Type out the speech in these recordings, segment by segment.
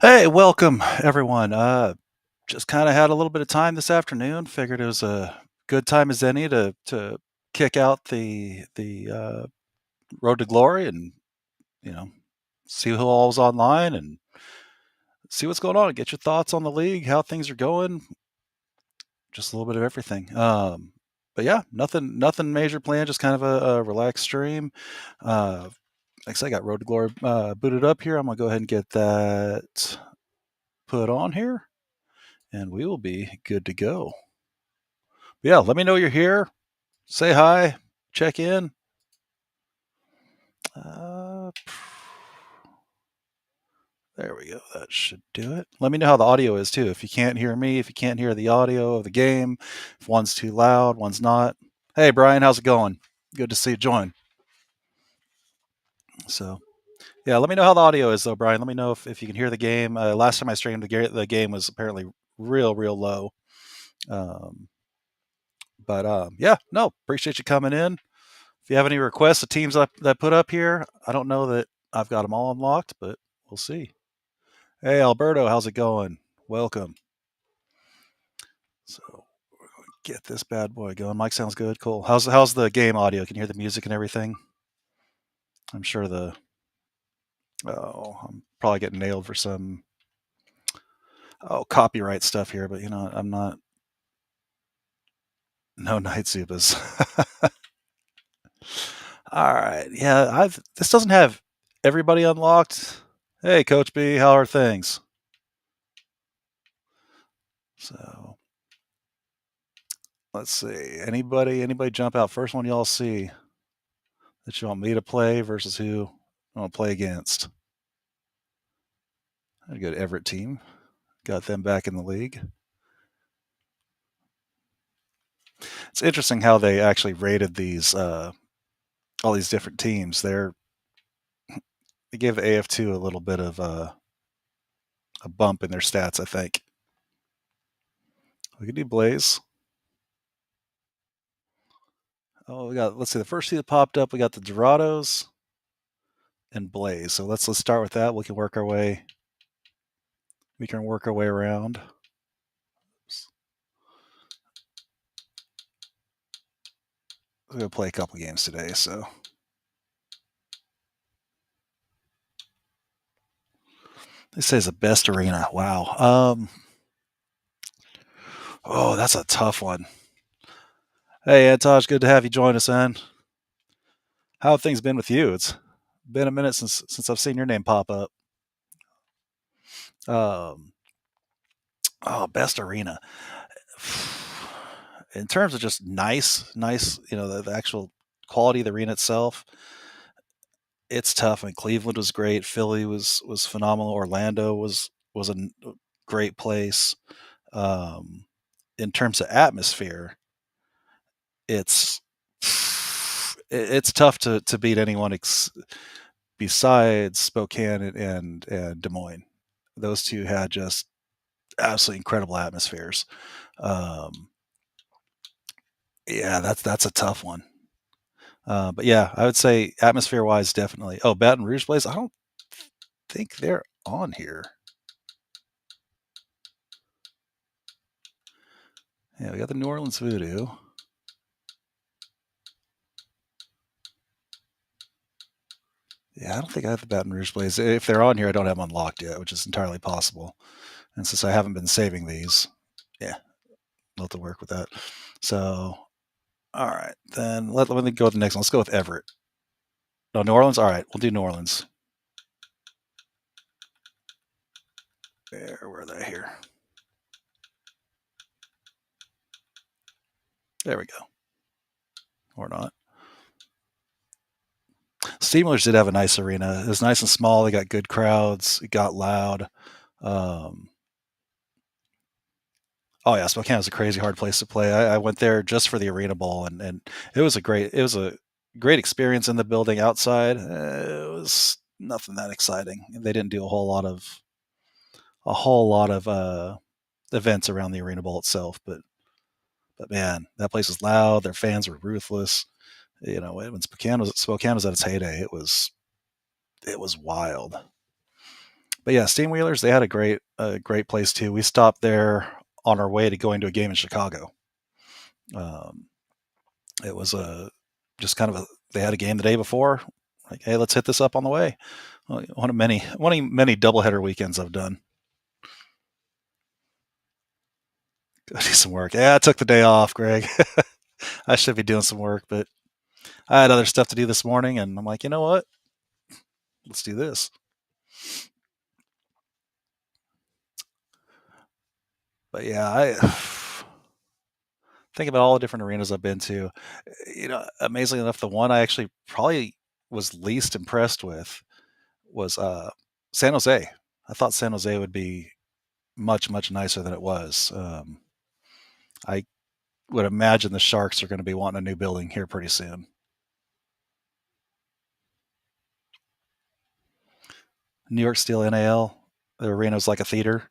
Hey, welcome everyone. Just kind of had a little bit of time this afternoon. Figured it was a good time as any to kick out the road to glory and you know see who all's online and see what's going on. Get your thoughts on the league, how things are going, just a little bit of everything. But yeah, nothing major planned. Just kind of a relaxed stream. Uh, like I said, I got Road to Glory booted up here. I'm gonna go ahead and get that put on here, and we will be good to go. But yeah, let me know you're here. Say hi, check in. Uh, there we go. That should do it. Let me know how the audio is too. If you can't hear me, if you can't hear the audio of the game, if one's too loud, one's not. Hey, Brian, how's it going? Good to see you join. So, yeah, let me know how the audio is though, Brian. Let me know if you can hear the game. Last time I streamed, the game was apparently real low. Um, but yeah, no, appreciate you coming in. If you have any requests of teams that put up here, I don't know that I've got them all unlocked, but we'll see. Hey, Alberto, how's it going? Welcome. So we're going to get this bad boy going. Mike sounds good. Cool. How's the game audio? Can you hear the music and everything? I'm sure I'm probably getting nailed for some copyright stuff here, but I'm not. No night zupas. All right. Yeah, this doesn't have everybody unlocked. Hey, Coach B, how are things? So let's see. Anybody jump out? First one y'all see that you want me to play versus who I want to play against. A good Everett team. Got them back in the league. It's interesting how they actually rated these all these different teams. They gave the AF2 a little bit of a bump in their stats, I think. We could do Blaze. Oh, let's see, the first two that popped up, we got the Dorados and Blaze. So let's start with that. We can work our way around. We're gonna play a couple games today, so this says the best arena. Wow. Oh, that's a tough one. Hey, Antosh, good to have you join us, man. How have things been with you? It's been a minute since I've seen your name pop up. Um, best arena. In terms of just nice, the actual quality of the arena itself, it's tough. I mean, Cleveland was great. Philly was phenomenal. Orlando was a great place. In terms of atmosphere, it's tough to beat anyone besides Spokane and Des Moines. Those two had just absolutely incredible atmospheres. Yeah, that's a tough one. But yeah, I would say atmosphere wise, definitely. Oh, Baton Rouge Blaze. I don't think they're on here. Yeah, we got the New Orleans Voodoo. Yeah, I don't think I have the Baton Rouge Blaze. If they're on here, I don't have them unlocked yet, which is entirely possible. And since I haven't been saving these, yeah, we'll have to work with that. So, all right, then let me go with the next one. Let's go with Everett. No, New Orleans. All right, we'll do New Orleans. Where were they here? There we go. Or not. Steamers did have a nice arena. It was nice and small. They got good crowds. It got loud. Oh yeah, Spokane was a crazy hard place to play. I went there just for the Arena Bowl, and it was a great experience in the building. Outside, it was nothing that exciting. They didn't do a whole lot of events around the Arena Bowl itself, but man, that place was loud. Their fans were ruthless. When Spokane was at its heyday, it was wild. But yeah, Steam Wheelers, they had a great place too. We stopped there on our way to going to a game in Chicago. Um, it was a just kind of a they had a game the day before. Like, hey, let's hit this up on the way. One of many doubleheader weekends I've done. Go do some work. Yeah, I took the day off, Greg. I should be doing some work, but I had other stuff to do this morning, and I'm like, you know what? Let's do this. But yeah, I think about all the different arenas I've been to. Amazingly enough, the one I actually probably was least impressed with was San Jose. I thought San Jose would be much nicer than it was. I would imagine the Sharks are going to be wanting a new building here pretty soon. New York Steel NAL, the arena was like a theater.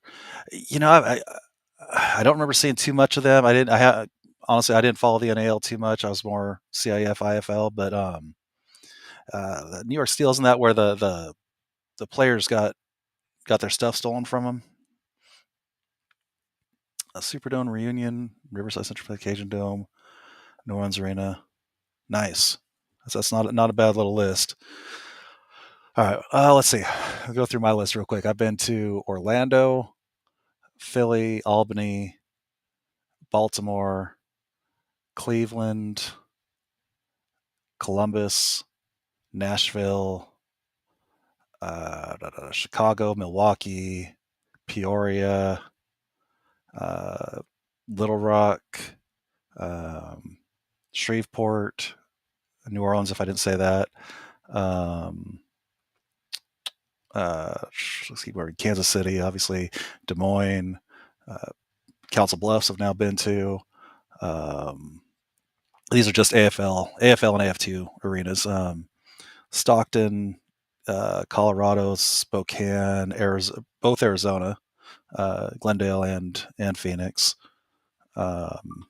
I don't remember seeing too much of them. I didn't. Honestly, I didn't follow the NAL too much. I was more CIF, IFL. But the New York Steel, isn't that where the players got their stuff stolen from them? A Superdome reunion, Riverside Central Cajun Dome, New Orleans Arena. Nice. That's not a bad little list. All right, let's see. I'll go through my list real quick. I've been to Orlando, Philly, Albany, Baltimore, Cleveland, Columbus, Nashville, Chicago, Milwaukee, Peoria, uh, Little Rock, um, Shreveport, New Orleans, if I didn't say that. Um, let's see, where Kansas City, obviously, Des Moines, Council Bluffs I've now been to. Um, these are just AFL and AF2 arenas. Stockton, Colorado, Spokane, both Arizona, Glendale and Phoenix, um,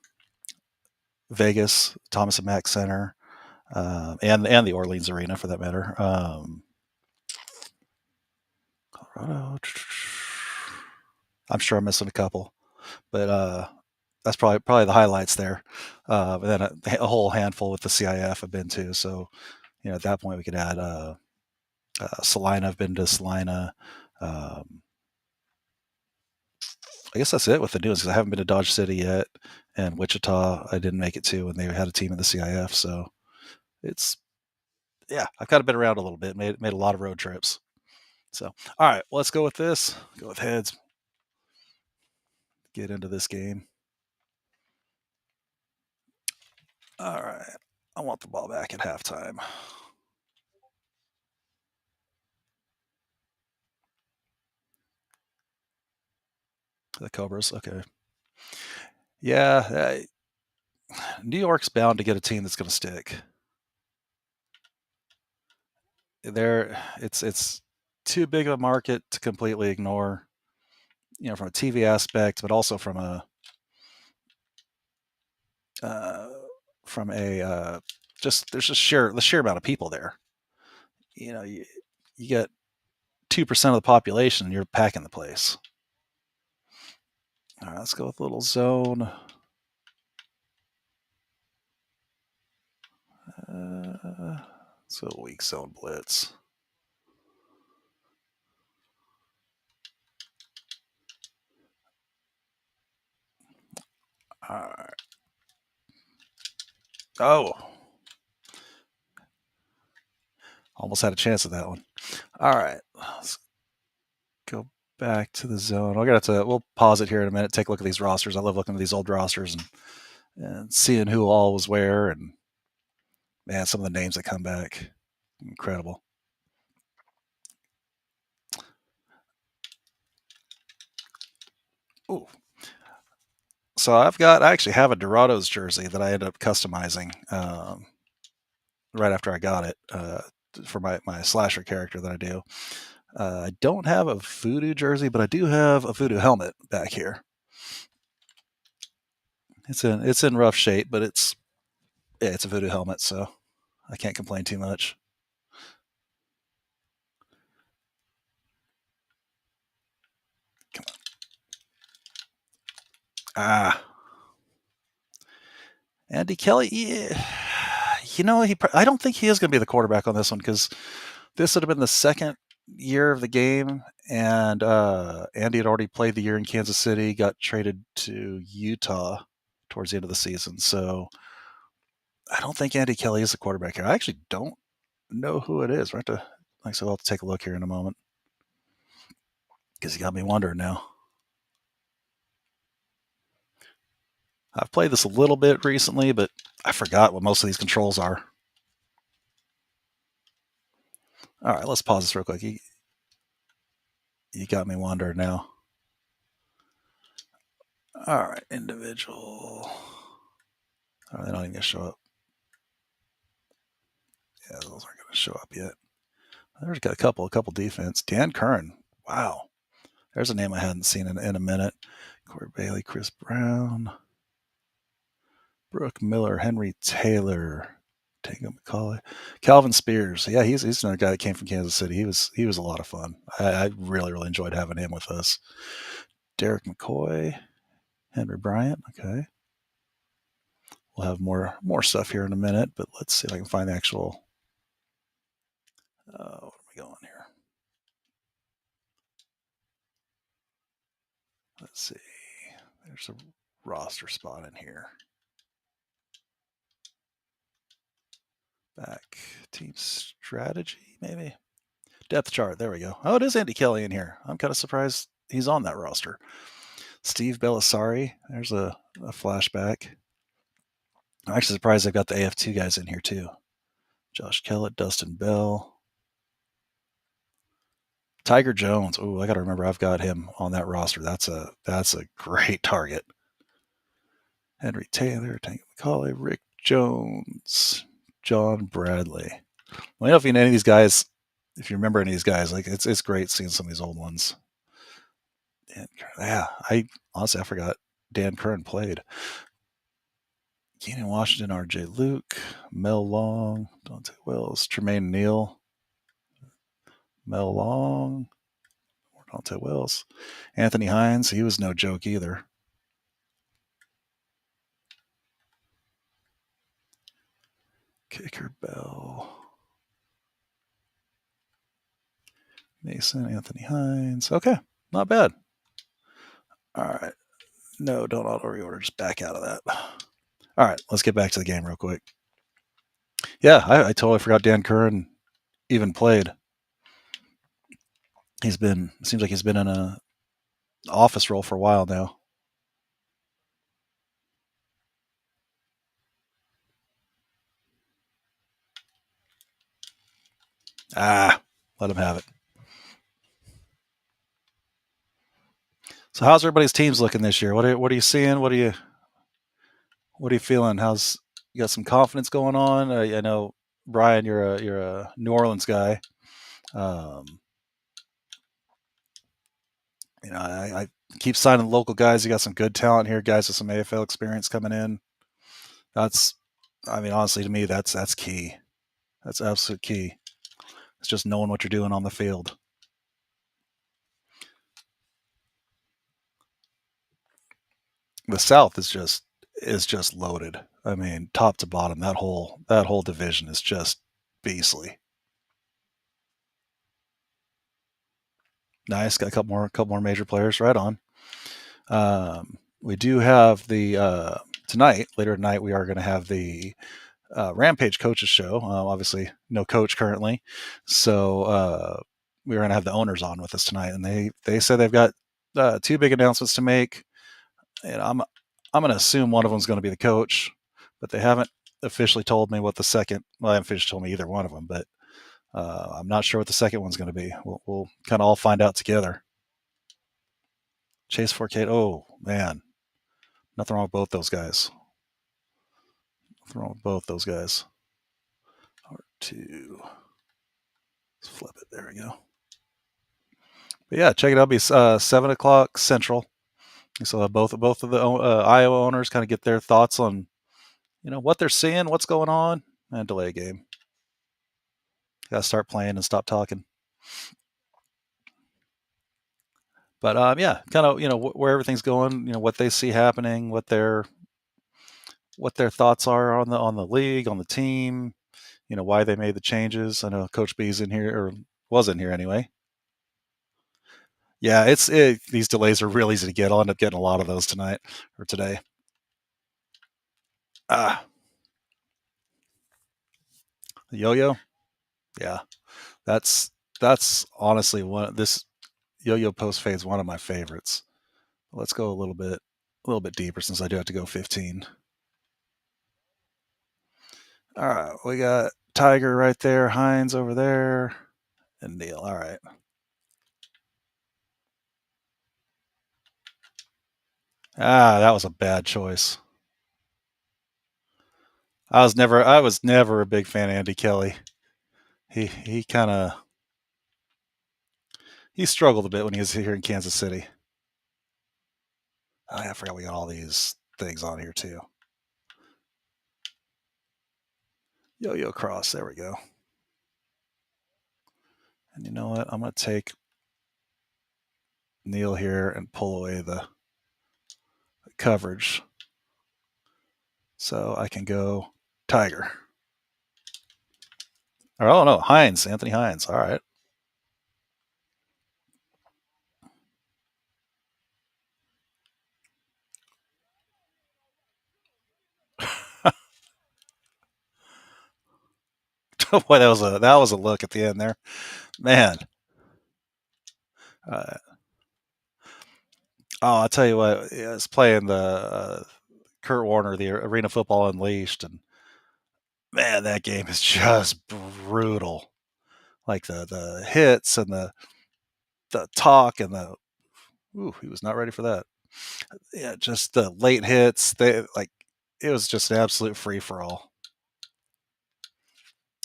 Vegas, Thomas and Mack Center, and the Orleans Arena for that matter. Colorado. I'm sure I'm missing a couple, but that's probably the highlights there. And then a whole handful with the CIF I've been to. So at that point we could add Salina. I've been to Salina. I guess that's it with the new ones because I haven't been to Dodge City yet, and Wichita I didn't make it to, and they had a team in the CIF. So it's I've kind of been around a little bit, made a lot of road trips. So all right, well, let's go with this. Go with heads. Get into this game. All right, I want the ball back at halftime. The Cobras, okay. Yeah, New York's bound to get a team that's going to stick. It's too big of a market to completely ignore, from a TV aspect, but also uh, from a just there's just the sheer amount of people there. You get 2% of the population, and you're packing the place. All right, let's go with a little zone. So weak zone blitz. All right. Oh, almost had a chance at that one. All right, let's go back to the zone. We'll pause it here in a minute. Take a look at these rosters. I love looking at these old rosters and seeing who all was where, and man, some of the names that come back, incredible. Ooh. So I actually have a Dorados jersey that I ended up customizing right after I got it for my slasher character that I do. I don't have a Voodoo jersey, but I do have a Voodoo helmet back here. It's in rough shape, but it's a Voodoo helmet, so I can't complain too much. Come Ah, Andy Kelly. Yeah. You know, I don't think he is going to be the quarterback on this one because this would have been the second year of the game, and Andy had already played the year in Kansas City, got traded to Utah towards the end of the season. So I don't think Andy Kelly is the quarterback here. I actually don't know who it is. Right to like so I'll have to take a look here in a moment because you got me wondering now. I've played this a little bit recently, but I forgot what most of these controls are. All right, let's pause this real quick. You got me wondering now. All right, individual. Oh, they're not even gonna show up. Yeah, those aren't gonna show up yet. There's got a couple defense. Dan Curran. Wow, there's a name I hadn't seen in a minute. Corey Bailey, Chris Brown, Brooke Miller, Henry Taylor, Tango McCauley, Calvin Spears. Yeah, he's another guy that came from Kansas City. He was a lot of fun. I really enjoyed having him with us. Derek McCoy, Henry Bryant. Okay, we'll have more stuff here in a minute, but let's see if I can find the actual. What are we going here? Let's see. There's a roster spot in here. Back team strategy, maybe depth chart. There we go. Oh, it is Andy Kelly in here. I'm kind of surprised he's on that roster. Steve Bellisari. There's a flashback. I'm actually surprised they've got the AF2 guys in here too. Josh Kellett, Dustin Bell, Tiger Jones. Oh, I got to remember I've got him on that roster. That's a great target. Henry Taylor, Tank McCauley, Rick Jones, John Bradley. Well, you know if you know any of these guys, if you remember any of these guys, like it's great seeing some of these old ones. Dan, yeah, I honestly I forgot Dan Curran played. Keenan Washington, R.J. Luke, Mel Long, Dante Wells, Tremaine Neal, Mel Long, Dante Wells, Anthony Hines. He was no joke either. Kicker Bell, Mason, Anthony Hines. Okay, not bad. All right. No, don't auto reorder. Just back out of that. All right, let's get back to the game real quick. Yeah, I totally forgot Dan Curran even played. Seems like he's been in a office role for a while now. Let him have it. So how's everybody's teams looking this year? What are you seeing? What are you feeling? How's you got some confidence going on? I know Brian, you're a New Orleans guy. Um, I keep signing local guys. You got some good talent here, guys with some AFL experience coming in. That's, I mean, honestly, to me, that's key. That's absolute key. It's just knowing what you're doing on the field. The South is just loaded. I mean, top to bottom, that whole division is just beastly. Nice, got a couple more major players. Right on. We do have the tonight. Later tonight, we are going to have the Rampage Coaches Show. Obviously, no coach currently, so we're going to have the owners on with us tonight, and they said they've got two big announcements to make. And I'm going to assume one of them is going to be the coach, but they haven't officially told me what the second. Well, they haven't officially told me either one of them, but I'm not sure what the second one's going to be. We'll kind of all find out together. Chase Forcade. Oh man, nothing wrong with both those guys. Nothing wrong with both those guys. R2. Let's flip it. There we go. But yeah, check it out. It'll be 7 o'clock Central. So both of the Iowa owners kind of get their thoughts on what they're seeing, what's going on, and delay a game. Got to start playing and stop talking. But yeah, kind of where everything's going, what they see happening, what their thoughts are on the league, on the team, why they made the changes. I know Coach B's in here, or was in here anyway. Yeah, these delays are real easy to get. I'll end up getting a lot of those tonight or today. Ah, the yo-yo. Yeah, that's that's honestly this yo-yo post fade is one of my favorites. Let's go a little bit deeper since I do have to go 15. All right, we got Tiger right there, Hines over there, and Neil. All right. That was a bad choice. I was never a big fan of Andy Kelly. He kind of he struggled a bit when he was here in Kansas City. Oh, yeah, I forgot we got all these things on here too. Yo-yo cross. There we go. And you know what? I'm going to take Neil here and pull away the coverage so I can go Tiger. Or, oh no, Hines, Anthony Hines. All right. Boy, that was a look at the end there, man. Uh, oh, I'll tell you what. I was playing the Kurt Warner, the Arena Football Unleashed, and man, that game is just brutal. Like the hits and the talk and the ooh, he was not ready for that. Yeah, just the late hits. It was just an absolute free for all.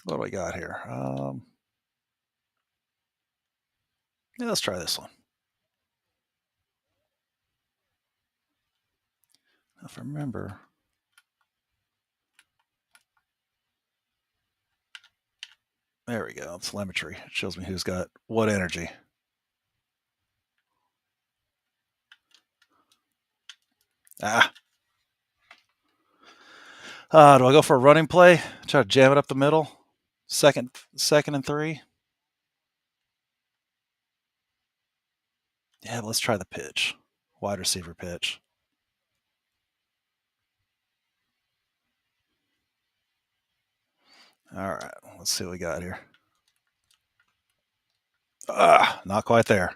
What do we got here? Yeah, let's try this one. If I remember, there we go. Telemetry it shows me who's got what energy. Ah, do I go for a running play? Try to jam it up the middle. Second and 3. Yeah, let's try the pitch. Wide receiver pitch. All right, let's see what we got here. Not quite there.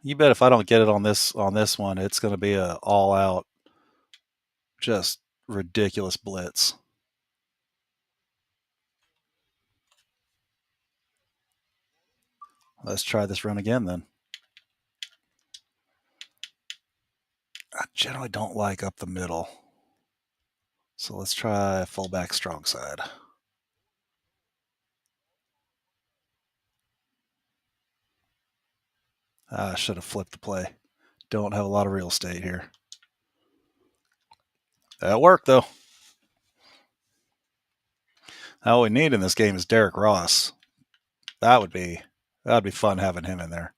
You bet if I don't get it on this one, it's going to be a all out, just ridiculous blitz. Let's try this run again then. I generally don't like up the middle. So let's try fullback strong side. I should have flipped the play. Don't have a lot of real estate here. That worked though. All we need in this game is Derek Ross. That would be fun having him in there.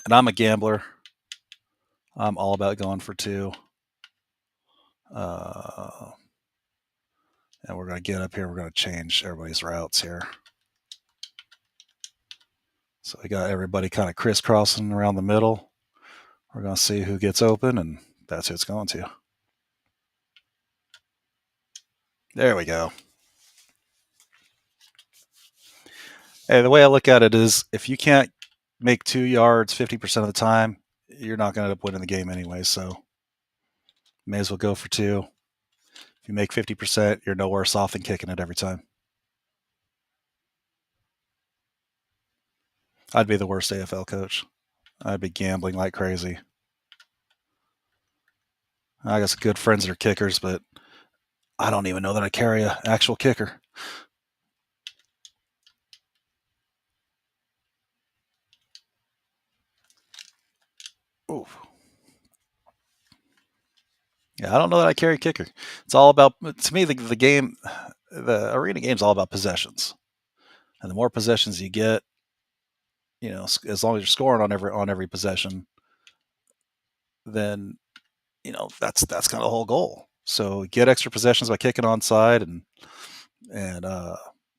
And I'm a gambler. I'm all about going for 2. Uh, and we're going to get up here. We're going to change everybody's routes here. So we got everybody kind of crisscrossing around the middle. We're going to see who gets open, and that's who it's going to. There we go. Hey, the way I look at it is if you can't make 2 yards 50% of the time, you're not going to end up winning the game anyway. So may as well go for 2. If you make 50%, you're no worse off than kicking it every time. I'd be the worst AFL coach. I'd be gambling like crazy. I got some good friends that are kickers, but I don't even know that I carry an actual kicker. Ooh. Yeah, I don't know that I carry a kicker. It's all about, to me, the game, the arena game is all about possessions. And the more possessions you get, as long as you're scoring on every possession, then that's kind of the whole goal. So get extra possessions by kicking onside and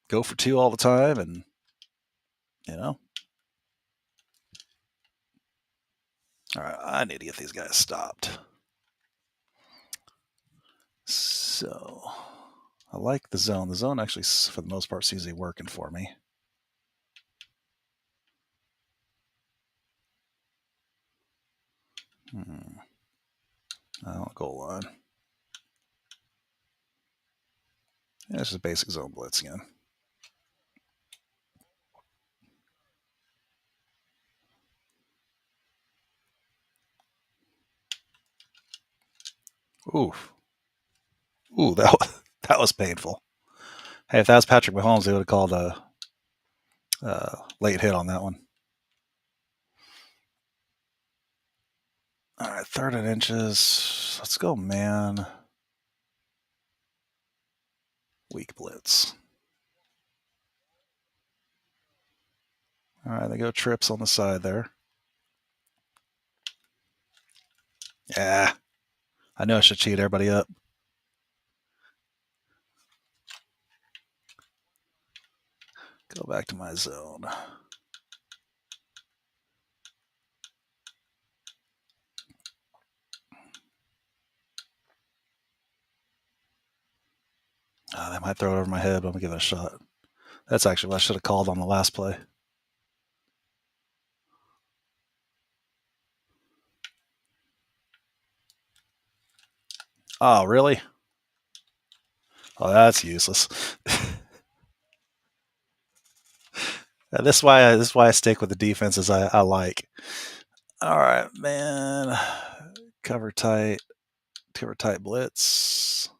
go for two all the time, and you know. All right, I need to get these guys stopped. So I like the zone. The zone actually, for the most part, seems to be working for me. Goal line. Yeah, it's just basic zone blitz again. Oof. Ooh, that was painful. Hey, if that was Patrick Mahomes, they would have called a late hit on that one. All right, 3rd and inches. Let's go, man. Weak blitz. All right, they go trips on the side there. Yeah, I knew I should cheat everybody up. Go back to my zone. They might throw it over my head, but I'm going to give it a shot. That's actually what I should have called on the last play. Oh, really? Oh, that's useless. This is why I stick with the defenses I like. All right, man. Cover tight blitz.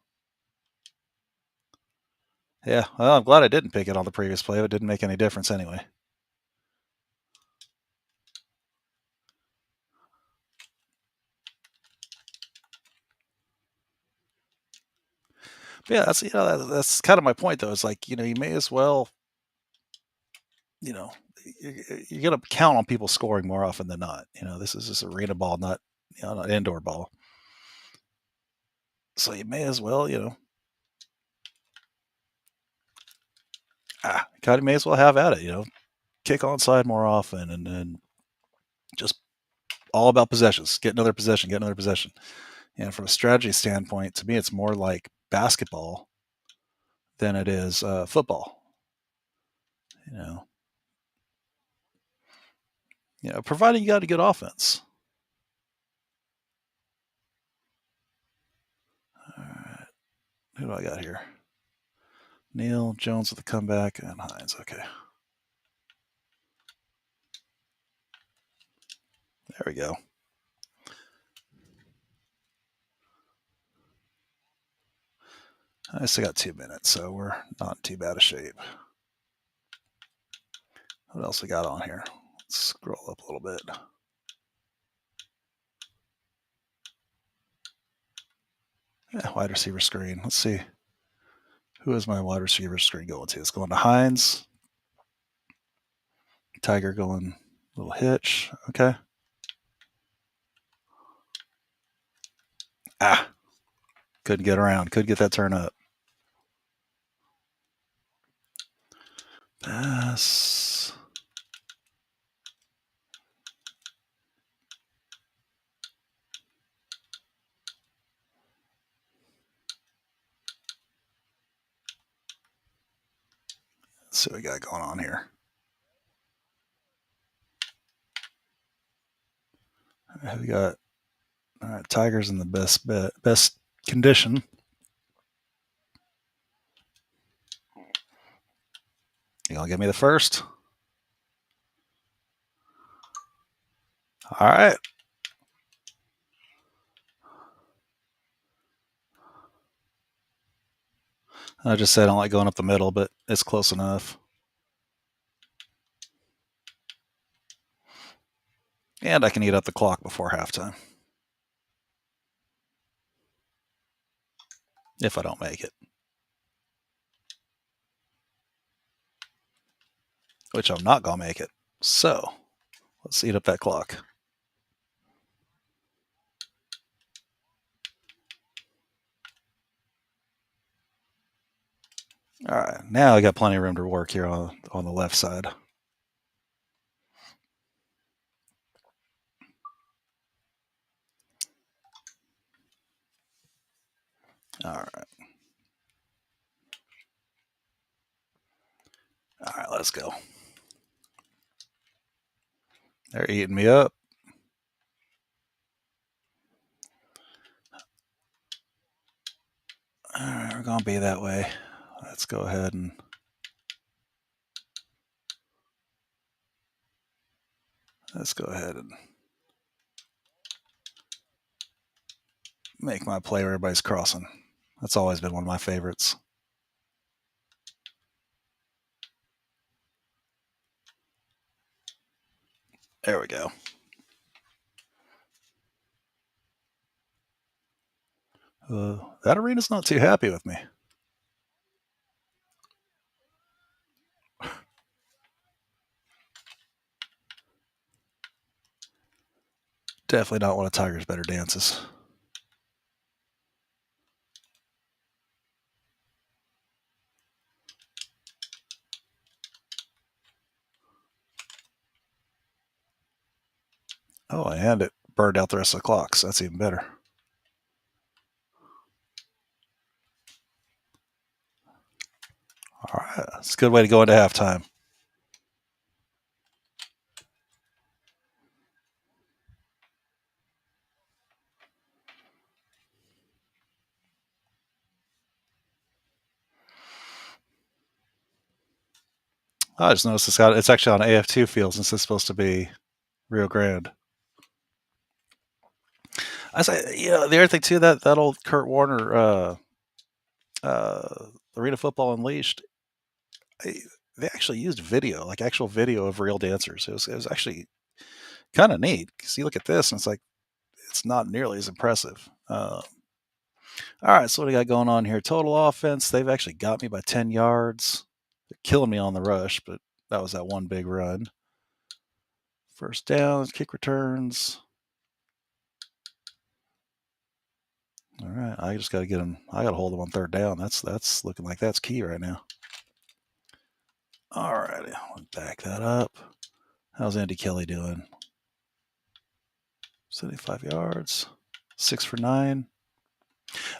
Yeah, well, I'm glad I didn't pick it on the previous play. It didn't make any difference anyway. But yeah, that's kind of my point though. It's like you may as well, you know, you're gonna count on people scoring more often than not. This is just arena ball, not not indoor ball. So you may as well, kind of may as well have at it. Kick onside more often, and then just all about possessions. Get another possession. Get another possession. And from a strategy standpoint, to me, it's more like basketball than it is football. You know, providing you got a good offense. All right, who do I got here? Neal, Jones with the comeback, and Hines. Okay, there we go. I still got 2 minutes, so we're not in too bad a shape. What else we got on here? Let's scroll up a little bit. Yeah, wide receiver screen. Let's see. Who is my wide receiver screen going to? It's going to Hines. Tiger going a little hitch. Okay. Couldn't get around. Couldn't get that turn up. Pass. Let's see what we got going on here. We got all right. Tigers in the best condition. You gonna give me the first? All right. I just said I don't like going up the middle, but it's close enough. And I can eat up the clock before halftime. If I don't make it. which I'm not going to make it. So let's eat up that clock. All right, now I got plenty of room to work here on the left side. All right. All right, let's go. They're eating me up. All right, we're going to be that way. Let's go ahead and make my play where everybody's crossing. That's always been one of my favorites. There we go. That arena's not too happy with me. Definitely not one of Tiger's better dances. Oh, and it burned out the rest of the clock, so that's even better. All right, it's a good way to go into halftime. I just noticed it's actually on AF2 field since it's supposed to be Rio Grande. I say, the other thing too, that old Kurt Warner Arena Football Unleashed, they actually used video, like actual video of real dancers. It was actually kind of neat because you look at this and it's not nearly as impressive. All right, so what do we got going on here? Total offense, they've actually got me by 10 yards. They're killing me on the rush, but that was that one big run. First down, kick returns. All right, I just got to get him. I got to hold him on third down. That's looking like that's key right now. All righty, back that up. How's Andy Kelly doing? 75 yards, 6 for 9.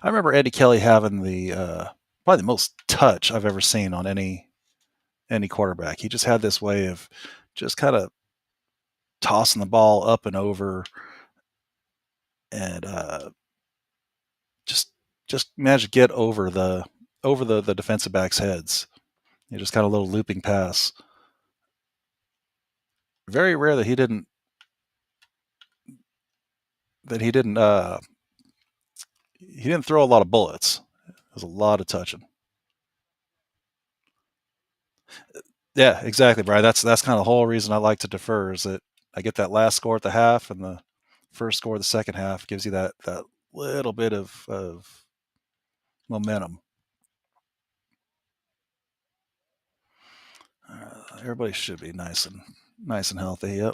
I remember Andy Kelly having the probably the most touch I've ever seen on any quarterback. He just had this way of just kind of tossing the ball up and over, and just managed to get over the defensive backs' heads. Just kind of a little looping pass. Very rare that he didn't throw a lot of bullets. It was a lot of touching. Yeah, exactly, Brian. That's kind of the whole reason I like to defer is that I get that last score at the half and the first score of the second half gives you that little bit of momentum. Everybody should be nice and healthy. Yep.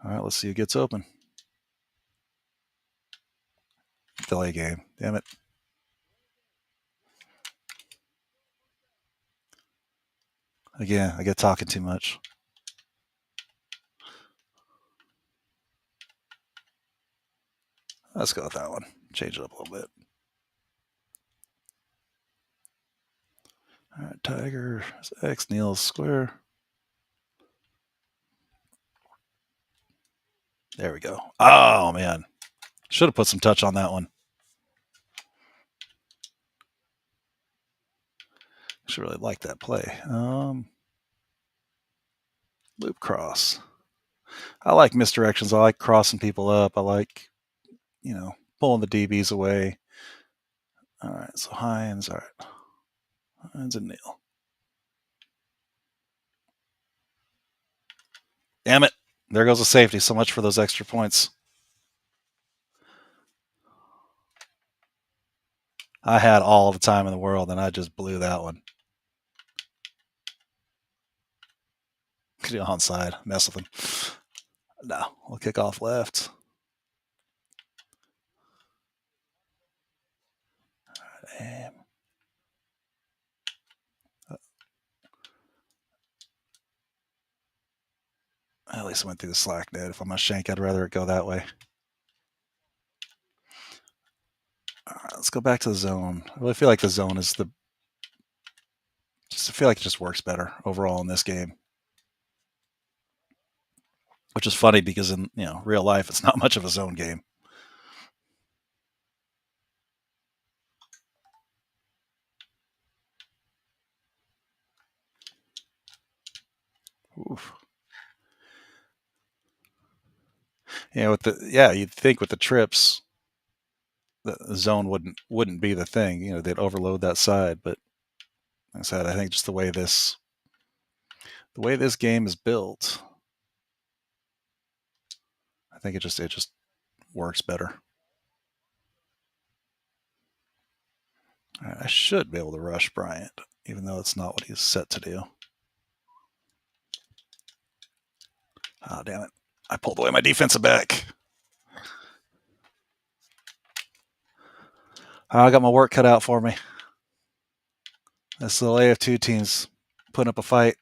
All right, let's see who gets open. Delay game. Damn it. Again, I get talking too much. Let's go with that one. Change it up a little bit. All right, Tiger, X, Neil's square. There we go. Oh, man. Should have put some touch on that one. Should really like that play. Loop cross. I like misdirections. I like crossing people up. I like, pulling the DBs away. All right, so Hines. All right. Hines and Neil. Damn it. There goes the safety. So much for those extra points. I had all the time in the world, and I just blew that one. onside. Mess with him. No, we'll kick off left. And at least I went through the slack net. If I'm going to shank, I'd rather it go that way. All right, let's go back to the zone. I really feel like the zone is I feel like it just works better overall in this game. Which is funny because in real life, it's not much of a zone game. Oof. You'd think with the trips, the zone wouldn't be the thing. They'd overload that side, but like I said, I think just the way this game is built, I think it just works better. I should be able to rush Bryant, even though it's not what he's set to do. Oh, damn it. I pulled away my defensive back. I got my work cut out for me. This little AF2 team's putting up a fight.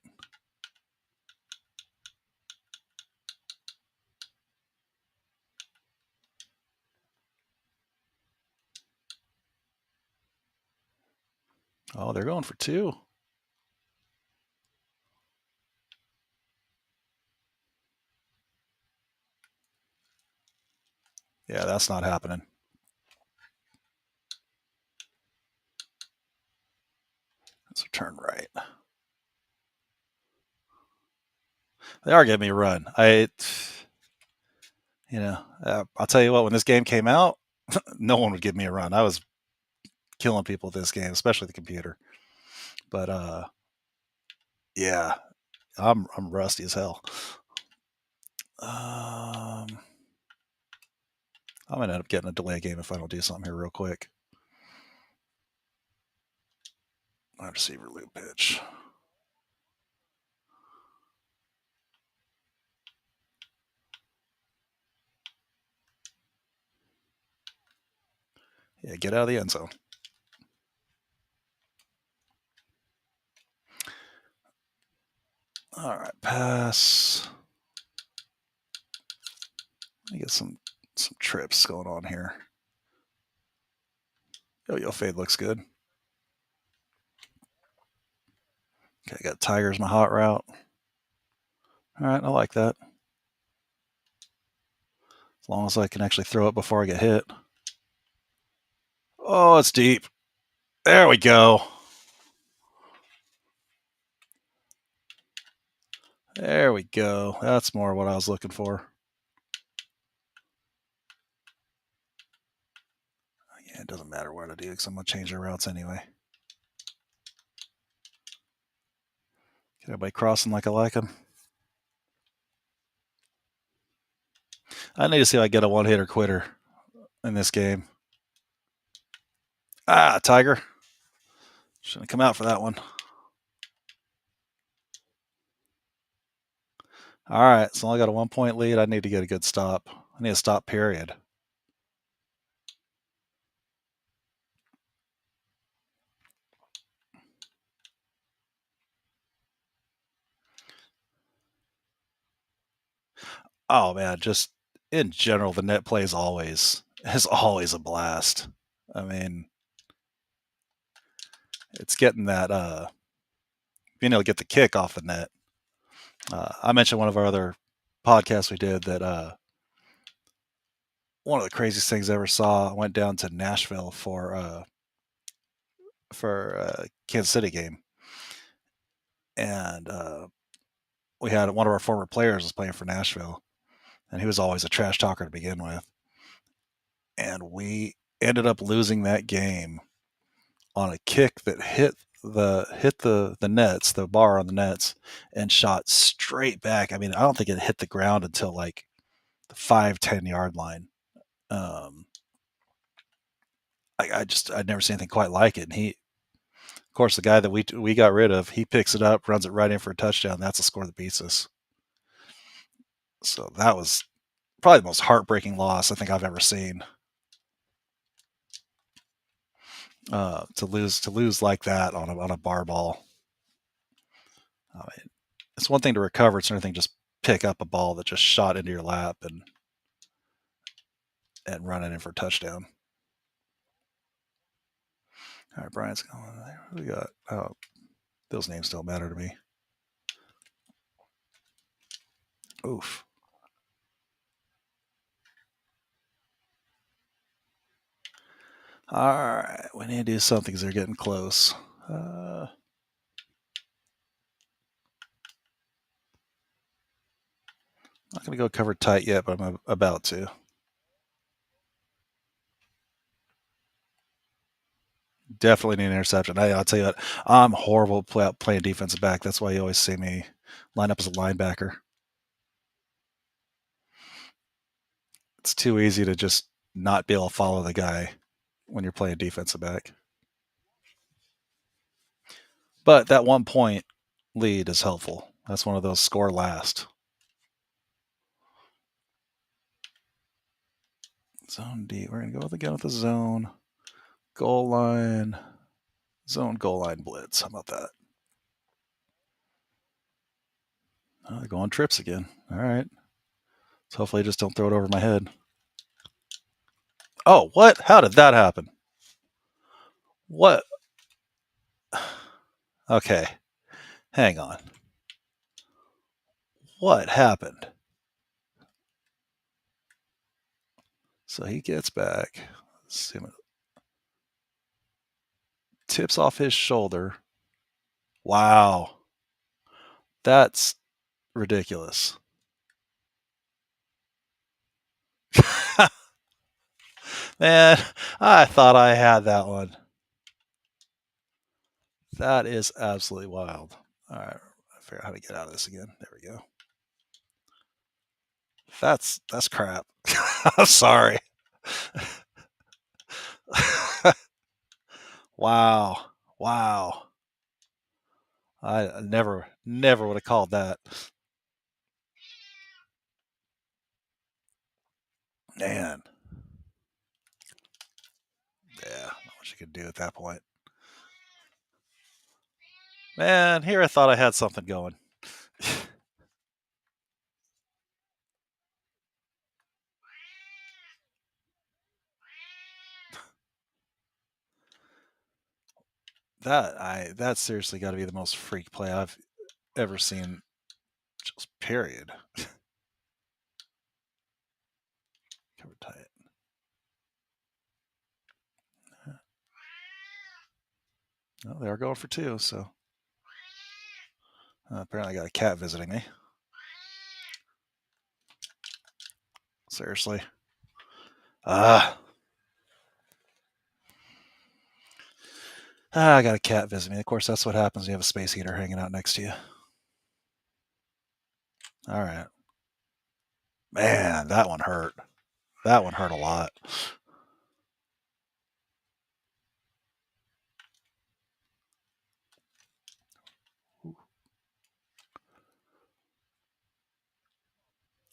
Oh, they're going for two. Yeah, that's not happening. Let's return right. They are giving me a run. I'll tell you what, when this game came out, no one would give me a run. I was killing people with this game, especially the computer. But yeah, I'm rusty as hell. I'm gonna end up getting a delay game if I don't do something here real quick. Wide receiver loop pitch. Yeah, get out of the end zone. All right, pass. Let me get some trips going on here. Yo fade looks good. Okay, I got Tigers my hot route. All right, I like that. As long as I can actually throw it before I get hit. Oh, it's deep. There we go. There we go. That's more what I was looking for. Yeah, it doesn't matter what I do because I'm going to change their routes anyway. Get everybody crossing like I like them. I need to see if I get a one-hitter quitter in this game. Tiger. Shouldn't have come out for that one. All right, so I only got a 1-point lead. I need to get a good stop. I need a stop, period. Oh, man, just in general, the net play is always a blast. I mean, it's getting that being able to get the kick off the net. I mentioned one of our other podcasts we did that one of the craziest things I ever saw. I went down to Nashville for a Kansas City game, and we had one of our former players was playing for Nashville, and he was always a trash talker to begin with, and we ended up losing that game on a kick that hit the nets, the bar on the nets, and shot straight back. I mean, I don't think it hit the ground until like the 5-10 yard line. I'd never seen anything quite like it. And of course, the guy that we got rid of, he picks it up, runs it right in for a touchdown. That's a score that beats us. So that was probably the most heartbreaking loss I think I've ever seen. To lose like that on a bar ball. I mean, it's one thing to recover; it's another thing just pick up a ball that just shot into your lap and run it in for a touchdown. All right, Brian's going there. What do we got? Oh, those names don't matter to me. Oof. All right, we need to do something because they're getting close. Not going to go cover tight yet, but I'm about to. Definitely need an interception. I'll tell you what, I'm horrible playing defensive back. That's why you always see me line up as a linebacker. It's too easy to just not be able to follow the guy when you're playing defensive back. But that 1 point lead is helpful. That's one of those score last. Zone D. We're going to go again with the zone. Goal line. Zone goal line blitz. How about that? Oh, they're going trips again. All right. So hopefully I just don't throw it over my head. Oh, what? How did that happen? What? Okay. Hang on. What happened? So he gets back. Tips off his shoulder. Wow. That's ridiculous. Man, I thought I had that one. That is absolutely wild. All right, I figure out how to get out of this again. There we go. That's crap. I'm sorry. Wow. Wow. I never would have called that. Man. Yeah, not much you could do at that point. Man, here I thought I had something going. That's seriously got to be the most freak play I've ever seen. Just period. Cover tight. Oh, they are going for two. So apparently, I got a cat visiting me. Seriously. I got a cat visiting me. Of course, that's what happens when you have a space heater hanging out next to you. All right. Man, that one hurt. That one hurt a lot.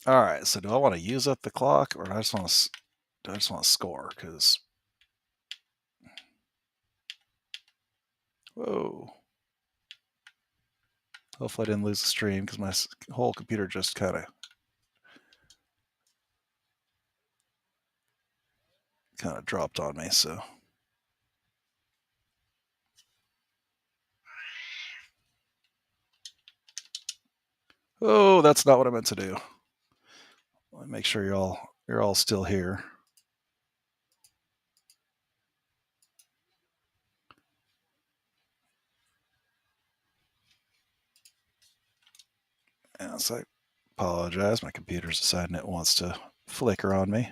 All right. So, do I want to use up the clock, or do I just want to score? Because whoa. Hopefully, I didn't lose the stream because my whole computer just kind of dropped on me. So. Oh, that's not what I meant to do. Let me make sure you're all still here. And so I apologize. My computer's deciding it wants to flicker on me.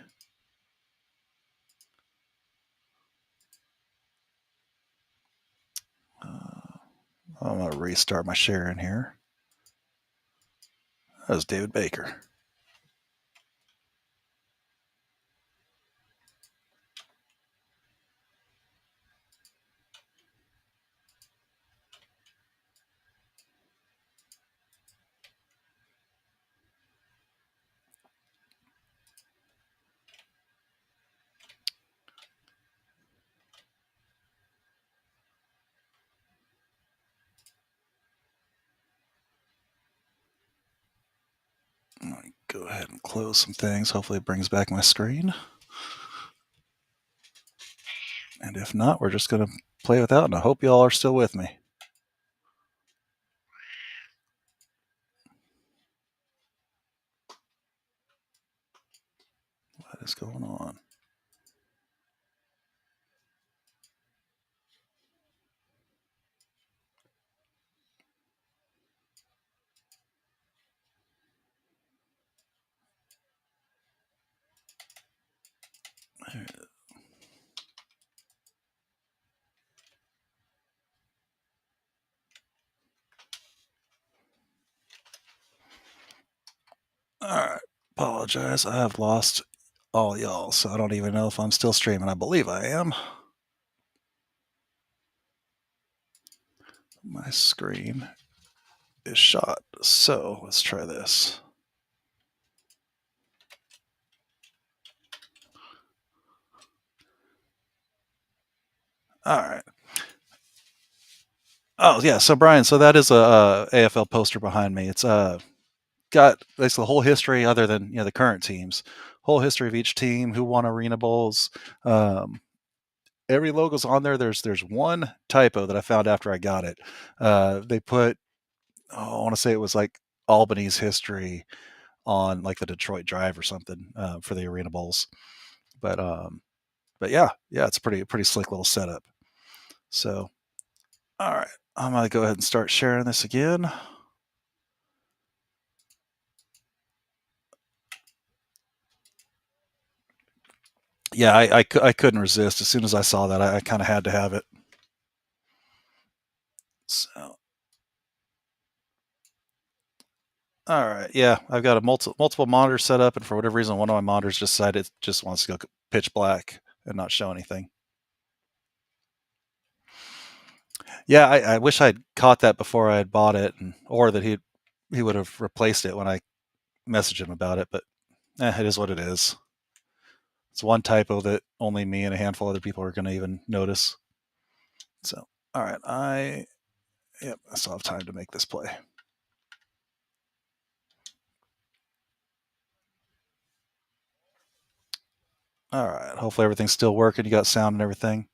I'm going to restart my sharing here. That was David Baker. go ahead and close some things. Hopefully it brings back my screen. And if not, we're just going to play without, and I hope you all are still with me. What is going on? All right. Apologize. I have lost all y'all, so I don't even know if I'm still streaming. I believe I am. My screen is shot. So let's try this. All right. Oh yeah. So Brian, so that is a AFL poster behind me. It's got basically the whole history, other than the current teams, whole history of each team, who won Arena Bowls. Every logo's on there. There's one typo that I found after I got it. They put, I want to say it was like Albany's history on like the Detroit Drive or something for the Arena Bowls. But yeah, it's a pretty slick little setup. So, all right, I'm gonna go ahead and start sharing this again. Yeah, I couldn't resist. As soon as I saw that, I kind of had to have it. So, all right, yeah, I've got a multiple monitors set up, and for whatever reason, one of my monitors just decided it just wants to go pitch black and not show anything. Yeah, I wish I'd caught that before I had bought it, or that he would have replaced it when I messaged him about it. But it is what it is. It's one typo that only me and a handful of other people are going to even notice. So, all right, I still have time to make this play. All right, hopefully everything's still working. You got sound and everything.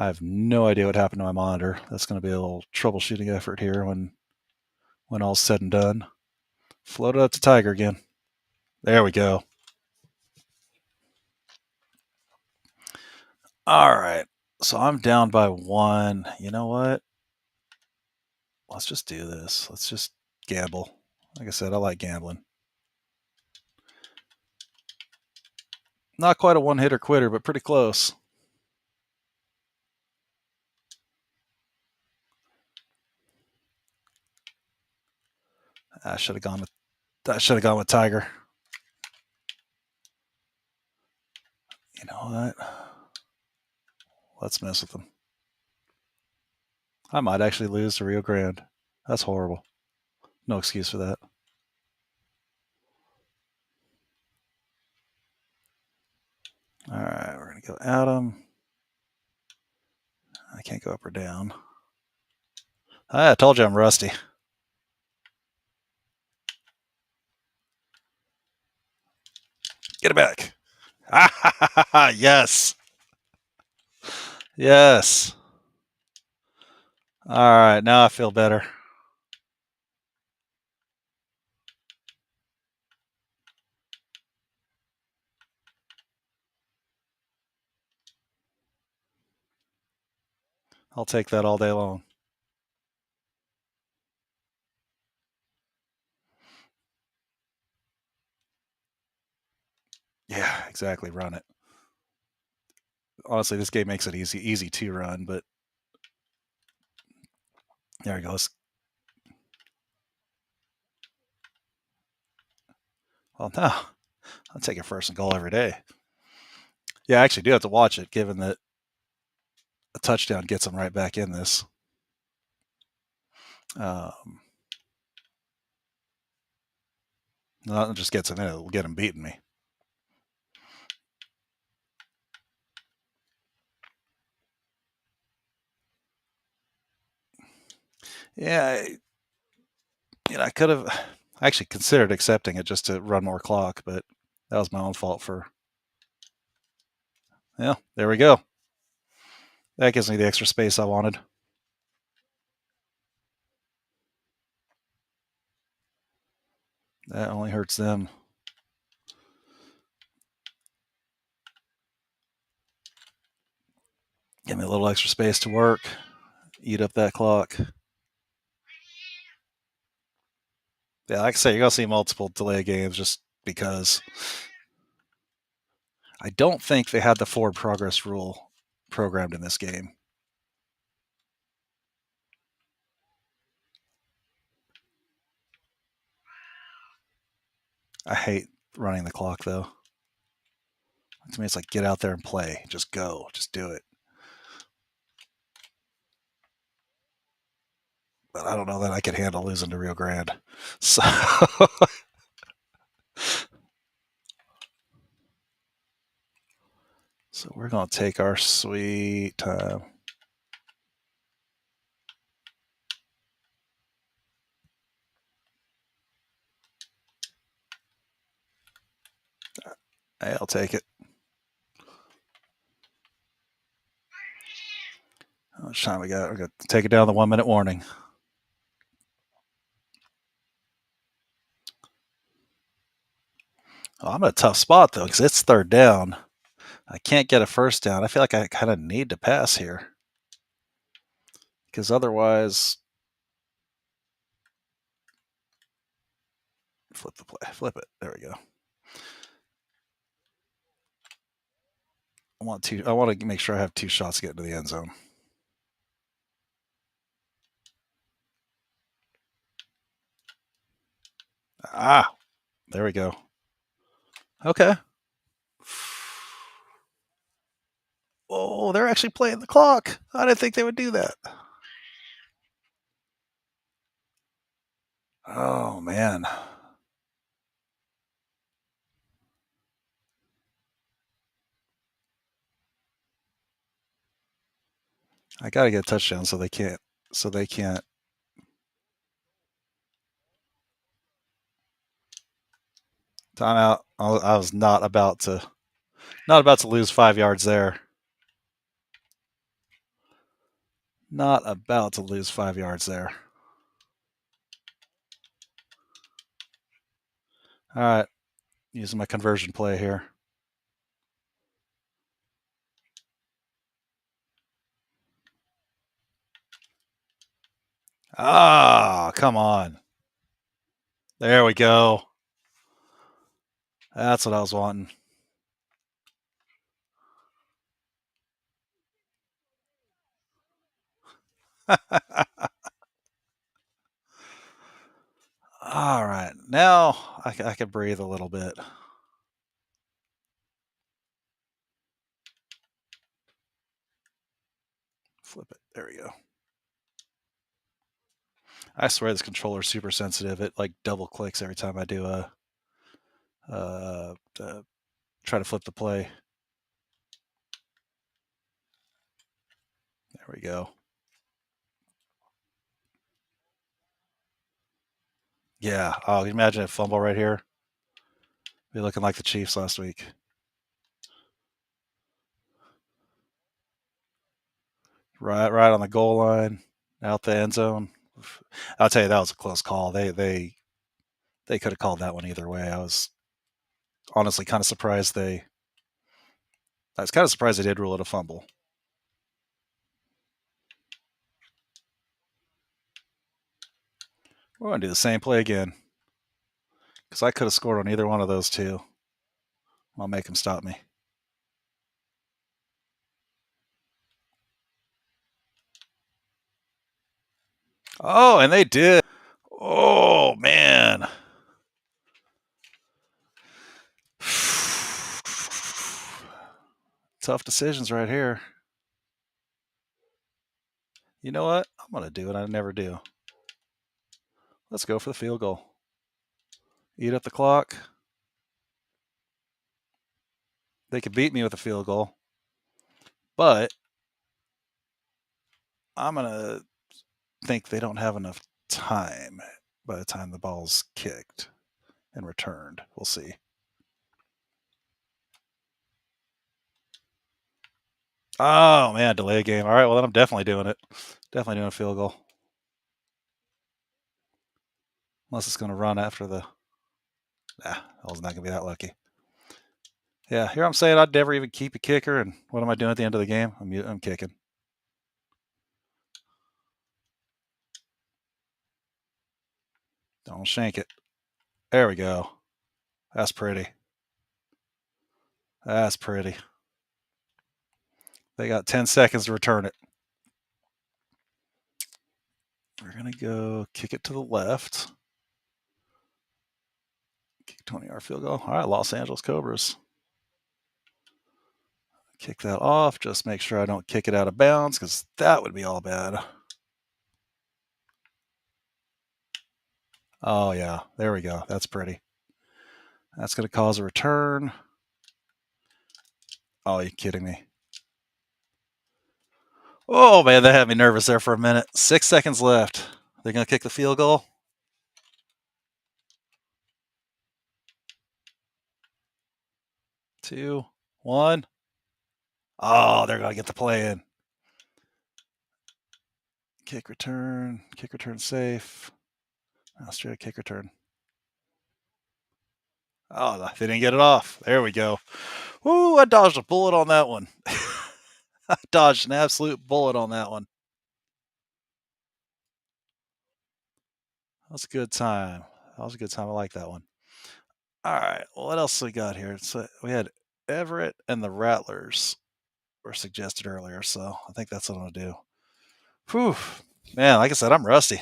I have no idea what happened to my monitor. That's going to be a little troubleshooting effort here when all's said and done. Float it up to Tiger again. There we go. All right. So I'm down by one. You know what? Let's just do this. Let's just gamble. Like I said, I like gambling. Not quite a one hitter quitter, but pretty close. I should have gone with Tiger. You know what? Let's mess with them. I might actually lose to Rio Grande. That's horrible. No excuse for that. All right, we're going to go Adam. I can't go up or down. I told you I'm rusty. Get it back. Yes. Yes. All right, now I feel better. I'll take that all day long. Yeah, exactly. Run it. Honestly, this game makes it easy to run, but there we go. Well, no, I'll take it first and goal every day. Yeah, I actually do have to watch it, given that a touchdown gets them right back in this. Not just gets them in; it'll get them beating me. Yeah, I could have. I actually considered accepting it just to run more clock, but that was my own fault for. Yeah, there we go. That gives me the extra space I wanted. That only hurts them. Give me a little extra space to work, eat up that clock. Yeah, like I say, you're going to see multiple delay games just because I don't think they had the forward progress rule programmed in this game. I hate running the clock, though. To me, it's like get out there and play. Just go. Just do it. But I don't know that I could handle losing to Rio Grande. So, so we're going to take our sweet time. Hey, I'll take it. How much time we got? We're going to take it down the 1 minute warning. Oh, I'm in a tough spot, though, because it's third down. I can't get a first down. I feel like I kind of need to pass here. Because otherwise, flip the play. Flip it. There we go. I want to make sure I have 2 shots to get into the end zone. Ah, there we go. Okay. Oh, they're actually playing the clock. I didn't think they would do that. Oh, man. I got to get a touchdown so they can't. Timeout. I was not about to lose 5 yards there. Not about to lose 5 yards there. All right. Using my conversion play here. Ah, come on. There we go. That's what I was wanting. All right. Now I can breathe a little bit. Flip it. There we go. I swear this controller is super sensitive. It like double clicks every time I do try to flip the play. There we go. Yeah. Oh, can you imagine a fumble right here? Be looking like the Chiefs last week. Right on the goal line, out the end zone. I'll tell you that was a close call. They could have called that one either way. I was honestly kind of surprised they. I was kind of surprised they did rule it a fumble. We're going to do the same play again because I could have scored on either one of those two. I'll make them stop me. Oh, and they did. Oh, man. Tough decisions right here. You know what? I'm going to do what I never do. Let's go for the field goal. Eat up the clock. They could beat me with a field goal, but I'm going to think they don't have enough time by the time the ball's kicked and returned. We'll see. Oh man, delay game. All right, well then I'm definitely doing it. Definitely doing a field goal. Unless it's going to run after the. Nah, I was not going to be that lucky. Yeah, here I'm saying I'd never even keep a kicker, and what am I doing at the end of the game? I'm kicking. Don't shank it. There we go. That's pretty. That's pretty. They got 10 seconds to return it. We're going to go kick it to the left. Kick 20-yard field goal. All right, Los Angeles Cobras. Kick that off. Just make sure I don't kick it out of bounds because that would be all bad. Oh, yeah. There we go. That's pretty. That's going to cause a return. Oh, you kidding me? Oh, man, that had me nervous there for a minute. 6 seconds left. They're going to kick the field goal. 2, 1. Oh, they're going to get the play in. Kick return safe. Oh, straight kick return. Oh, they didn't get it off. There we go. Woo, I dodged a bullet on that one. I dodged an absolute bullet on that one. That was a good time. I like that one. All right. Well, what else we got here? So we had Everett and the Rattlers were suggested earlier, so I think that's what I'm gonna do. Whew, man! Like I said, I'm rusty.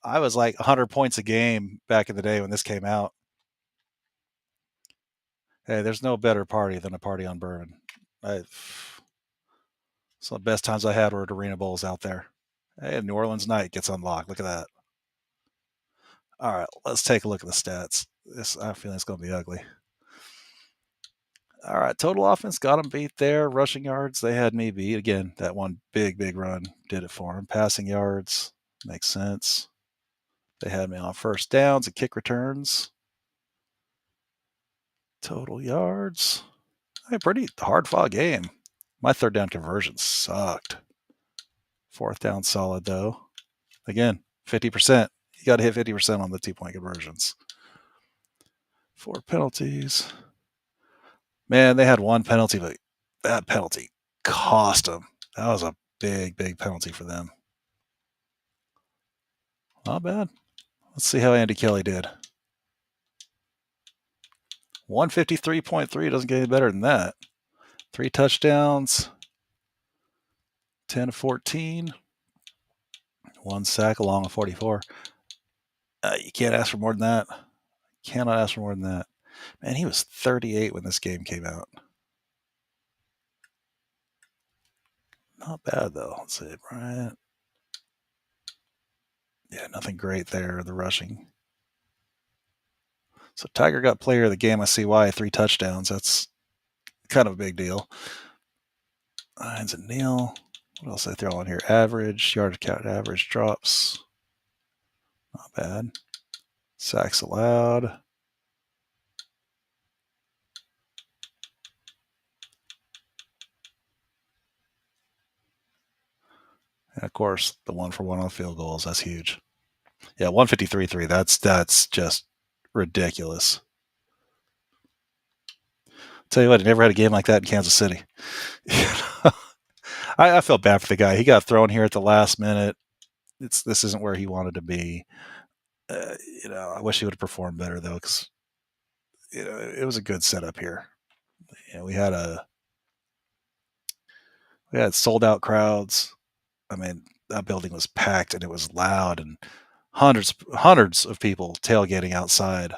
I was like 100 points a game back in the day when this came out. Hey, there's no better party than a party on bourbon. Some of the best times I had were at Arena Bowls out there. Hey, New Orleans night gets unlocked. Look at that. All right, let's take a look at the stats. I'm feeling it's going to be ugly. All right, total offense got them beat there. Rushing yards, they had me beat. Again, that one big run did it for them. Passing yards, makes sense. They had me on first downs and kick returns. Total yards, pretty hard-fought game. My third down conversion sucked. Fourth down solid, though. Again, 50%. You got to hit 50% on the 2-point conversions. 4 penalties. Man, they had one penalty, but that penalty cost them. That was a big penalty for them. Not bad. Let's see how Andy Kelly did. 153.3 doesn't get any better than that. 3 touchdowns, 10 of 14, 1 sack along with 44. You can't ask for more than that. Cannot ask for more than that. Man, he was 38 when this game came out. Not bad, though. Let's see, Bryant. Yeah, nothing great there, the rushing. So Tiger got player of the game. I see why. 3 touchdowns. That's kind of a big deal. Hines and Neal. What else I throw on here? Average. Yard count average drops. Not bad. Sacks allowed. And of course, the 1-for-1 on field goals. That's huge. Yeah, 153.3. That's just ridiculous. Tell you what, I never had a game like that in Kansas City. I felt bad for the guy. He got thrown here at the last minute. This isn't where he wanted to be. I wish he would have performed better though, because it was a good setup here. We had sold out crowds. I mean, that building was packed and it was loud, and hundreds of people tailgating outside.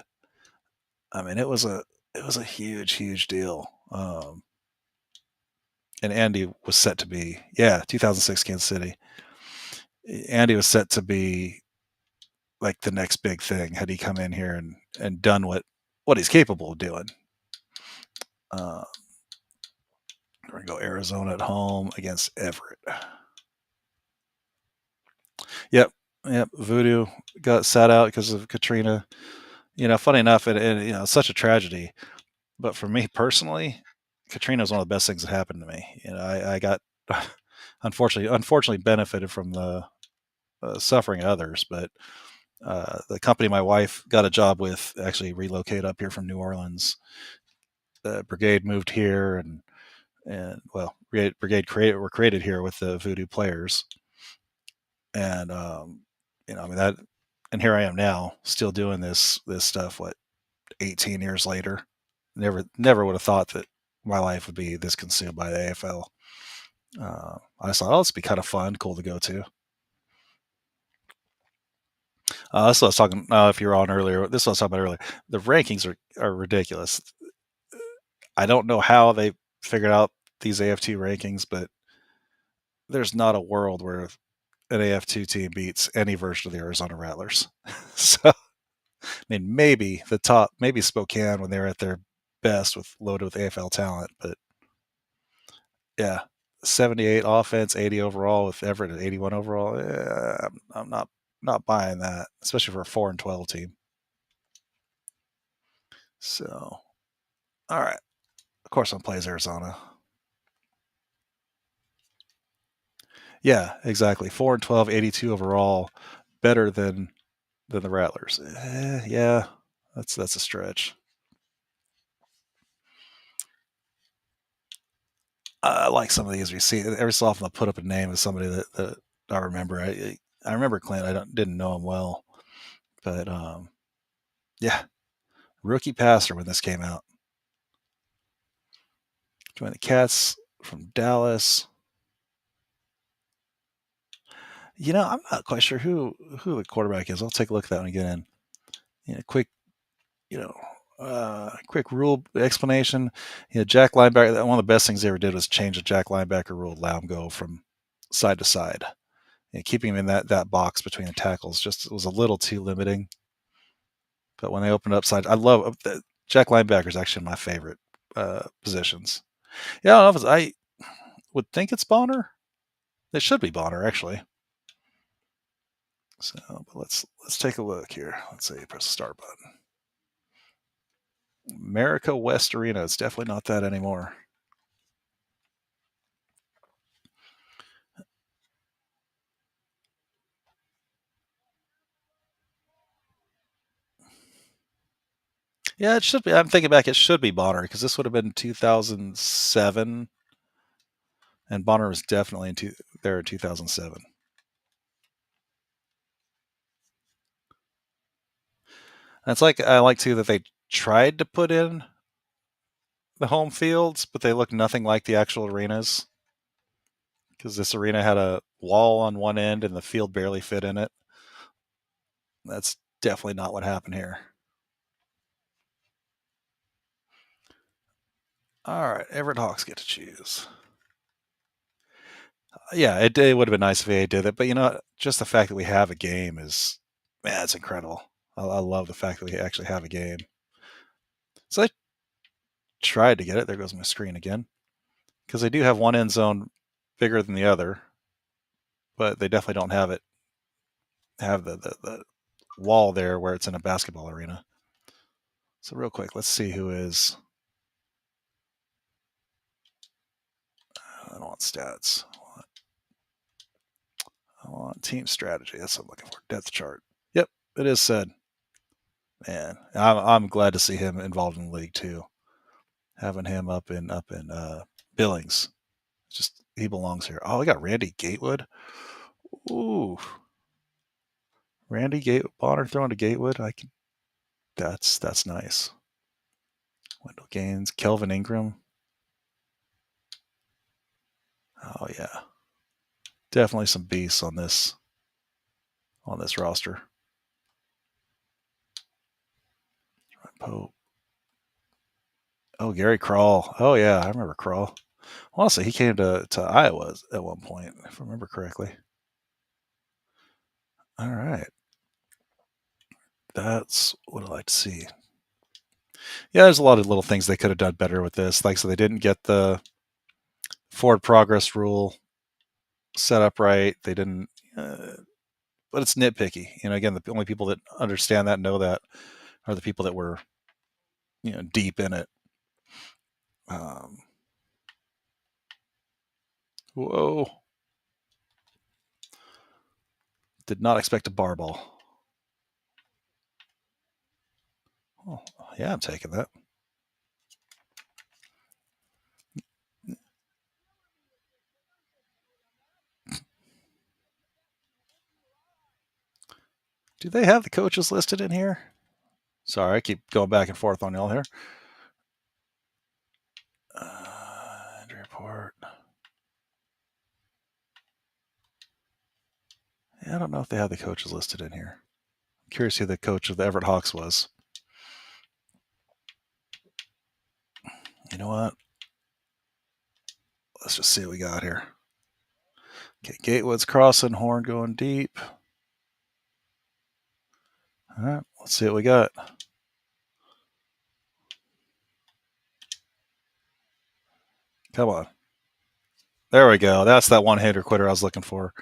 I mean, it was a huge deal. And Andy was set to be 2006 Kansas City. Andy was set to be like the next big thing had he come in here and done what he's capable of doing. We're gonna go Arizona at home against Everett. Yep, Yep, Voodoo got sat out because of Katrina. Funny enough, it's such a tragedy. But for me personally, Katrina was one of the best things that happened to me. I got unfortunately benefited from the suffering of others, but the company my wife got a job with actually relocated up here from New Orleans. The brigade moved here, and well, brigade were created here with the Voodoo players, and I mean that, and here I am now, still doing this stuff. What, 18 years later? Never would have thought that my life would be this consumed by the AFL. I just thought, oh, this would be kind of fun, cool to go to. This is what I was talking. If you were on earlier, this is what I was talking about earlier. The rankings are ridiculous. I don't know how they figured out these AF2 rankings, but there's not a world where an AF2 team beats any version of the Arizona Rattlers. So, I mean, maybe Spokane when they're at their best loaded with AFL talent, but yeah, 78 offense, 80 overall with Everett at 81 overall. I'm not buying that, especially for a 4-12 team. So, all right, of course, I'm plays Arizona. Yeah, exactly. 4-12, 82 overall, better than the Rattlers. Yeah, that's a stretch. I like some of these. We see every so often I'll put up a name of somebody that I remember. I remember Clint. Didn't know him well, but yeah, rookie passer when this came out. Joined the Cats from Dallas. I'm not quite sure who the quarterback is. I'll take a look at that when I get in. Quick, quick rule explanation. Jack linebacker. One of the best things they ever did was change the Jack linebacker rule, allow him go from side to side. Keeping him in that box between the tackles just was a little too limiting. But when they opened up side, I love Jack linebacker is actually my favorite positions. Yeah, I don't know if I would think it's Bonner. It should be Bonner actually. So, but let's take a look here. Let's see. Press the start button. America West Arena. It's definitely not that anymore. Yeah, it should be. I'm thinking back. It should be Bonner because this would have been 2007, and Bonner was definitely there in 2007. And it's like I like too that they tried to put in the home fields, but they look nothing like the actual arenas because this arena had a wall on one end and the field barely fit in it. That's definitely not what happened here. All right, Everett Hawks get to choose. Yeah, it would have been nice if they did it, but just the fact that we have a game is, man, it's incredible. I love the fact that we actually have a game. So I tried to get it. There goes my screen again, because they do have one end zone bigger than the other, but they definitely don't have the wall there where it's in a basketball arena. So real quick, let's see who is. I don't want stats. I want team strategy. That's what I'm looking for. Depth chart. Yep, it is said. Man, I'm glad to see him involved in the league too. Having him up in Billings, just he belongs here. Oh, we got Randy Gatewood. Ooh, Bonner throwing to Gatewood. That's nice. Wendell Gaines, Kelvin Ingram. Oh yeah, definitely some beasts on this roster. Pope. Oh, Gary Crawl. Oh yeah, I remember Crawl. Honestly, he came to Iowa at one point, if I remember correctly. All right, that's what I like to see. Yeah, there's a lot of little things they could have done better with this. Like, so they didn't get the forward progress rule set up right. They didn't. but it's nitpicky. Again, the only people that understand that, know that, are the people that were, deep in it. Whoa. Did not expect a bar ball. Oh, yeah, I'm taking that. Do they have the coaches listed in here? Sorry, I keep going back and forth on y'all here. Injury report. Yeah, I don't know if they have the coaches listed in here. I'm curious who the coach of the Everett Hawks was. You know what? Let's just see what we got here. Okay, Gatewood's crossing, Horn going deep. All right, let's see what we got. Come on. There we go. That's that one-hander quitter I was looking for.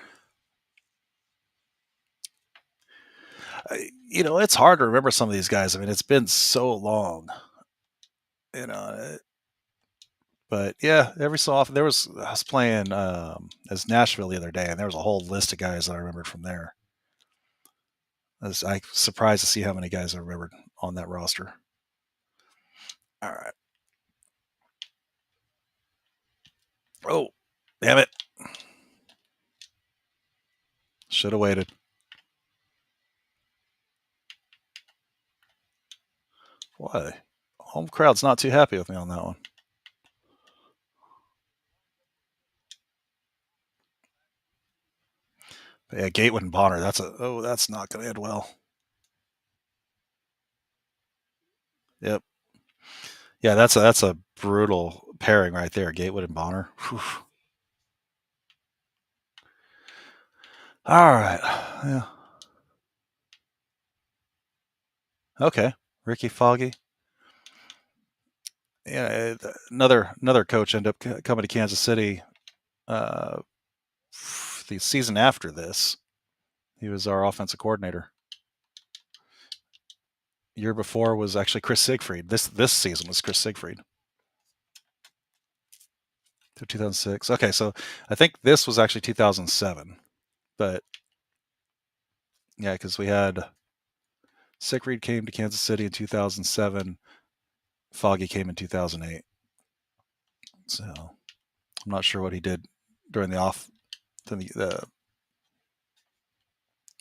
It's hard to remember some of these guys. I mean, it's been so long. But yeah, every so often I was playing as Nashville the other day, and there was a whole list of guys that I remembered from there. I'm surprised to see how many guys I remembered on that roster. All right. Oh, damn it. Should have waited. Why? Home crowd's not too happy with me on that one. But yeah, Gatewood and Bonner. That's not going to end well. Yep. Yeah, that's a brutal pairing right there, Gatewood and Bonner. Whew. All right. Yeah. Okay. Ricky Foggy. Yeah, another coach ended up coming to Kansas City uh, the season after this. He was our offensive coordinator. Year before was actually Chris Siegfried. This season was Chris Siegfried. 2006. Okay, so I think this was actually 2007. But yeah, because we had Siegfried came to Kansas City in 2007. Foggy came in 2008. So I'm not sure what he did during the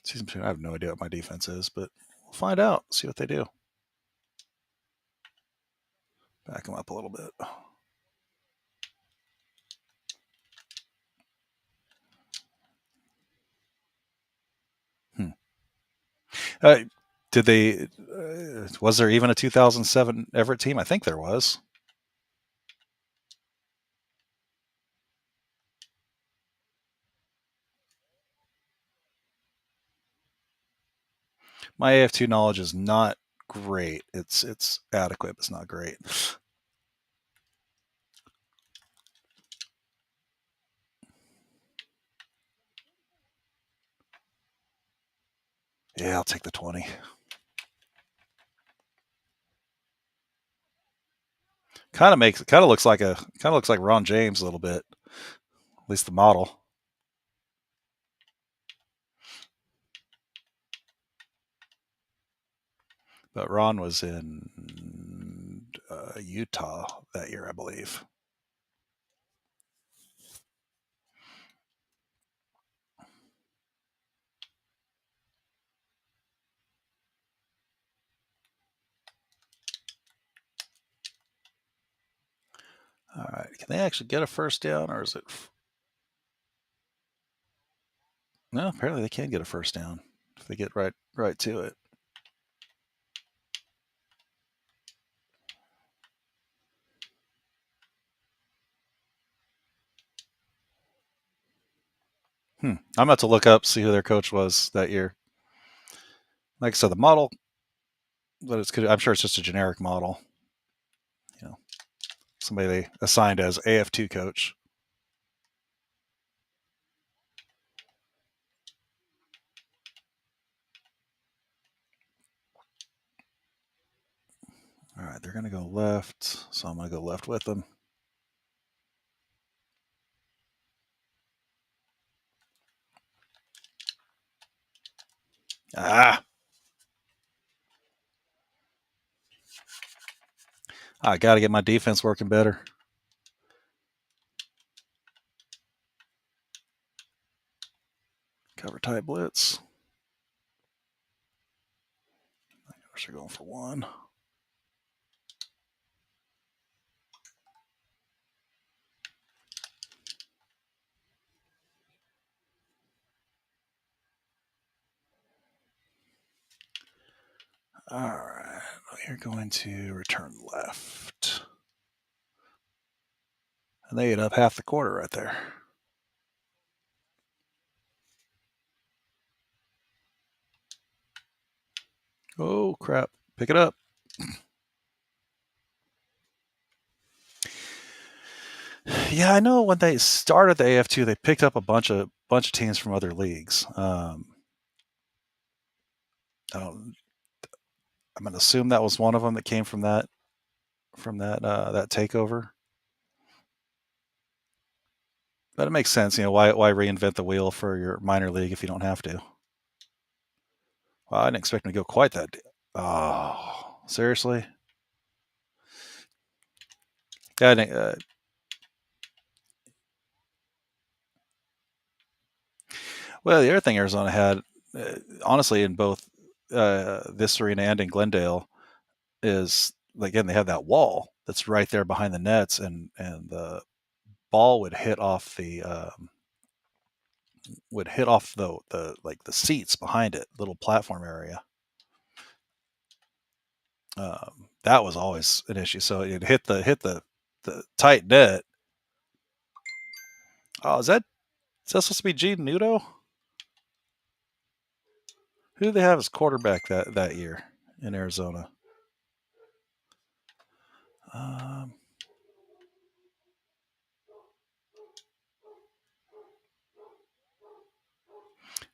season between. I have no idea what my defense is, but we'll find out. See what they do. Back them up a little bit. Uh, did they? Was there even a 2007 Everett team? I think there was. My AF2 knowledge is not great. It's adequate, but it's not great. Yeah, I'll take the 20. Kind of looks like Ron James a little bit, at least the model. But Ron was in Utah that year, I believe. All right, can they actually get a first down, or is it? No, apparently they can get a first down if they get right to it. I'm about to look up, see who their coach was that year. Like I said, the model, but I'm sure it's just a generic model. Somebody they assigned as AF2 coach. All right, they're going to go left, so I'm going to go left with them. Ah! I got to get my defense working better. Cover tight blitz. They're going for one. All right, we're going to return left. And they ate up half the quarter right there. Oh, crap. Pick it up. Yeah, I know when they started the AF2, they picked up a bunch of teams from other leagues. I'm going to assume that was one of them that came from that that takeover. But it makes sense, why reinvent the wheel for your minor league if you don't have to? Well, I didn't expect them to go quite that. Oh, seriously? Yeah, well, the other thing Arizona had, honestly, in both this arena and in Glendale, is again they have that wall that's right there behind the nets, and the ball would hit off the like the seats behind it, little platform area. That was always an issue. So it hit the tight net. Oh, is that supposed to be Gene Nudo? Who do they have as quarterback that year in Arizona? Um,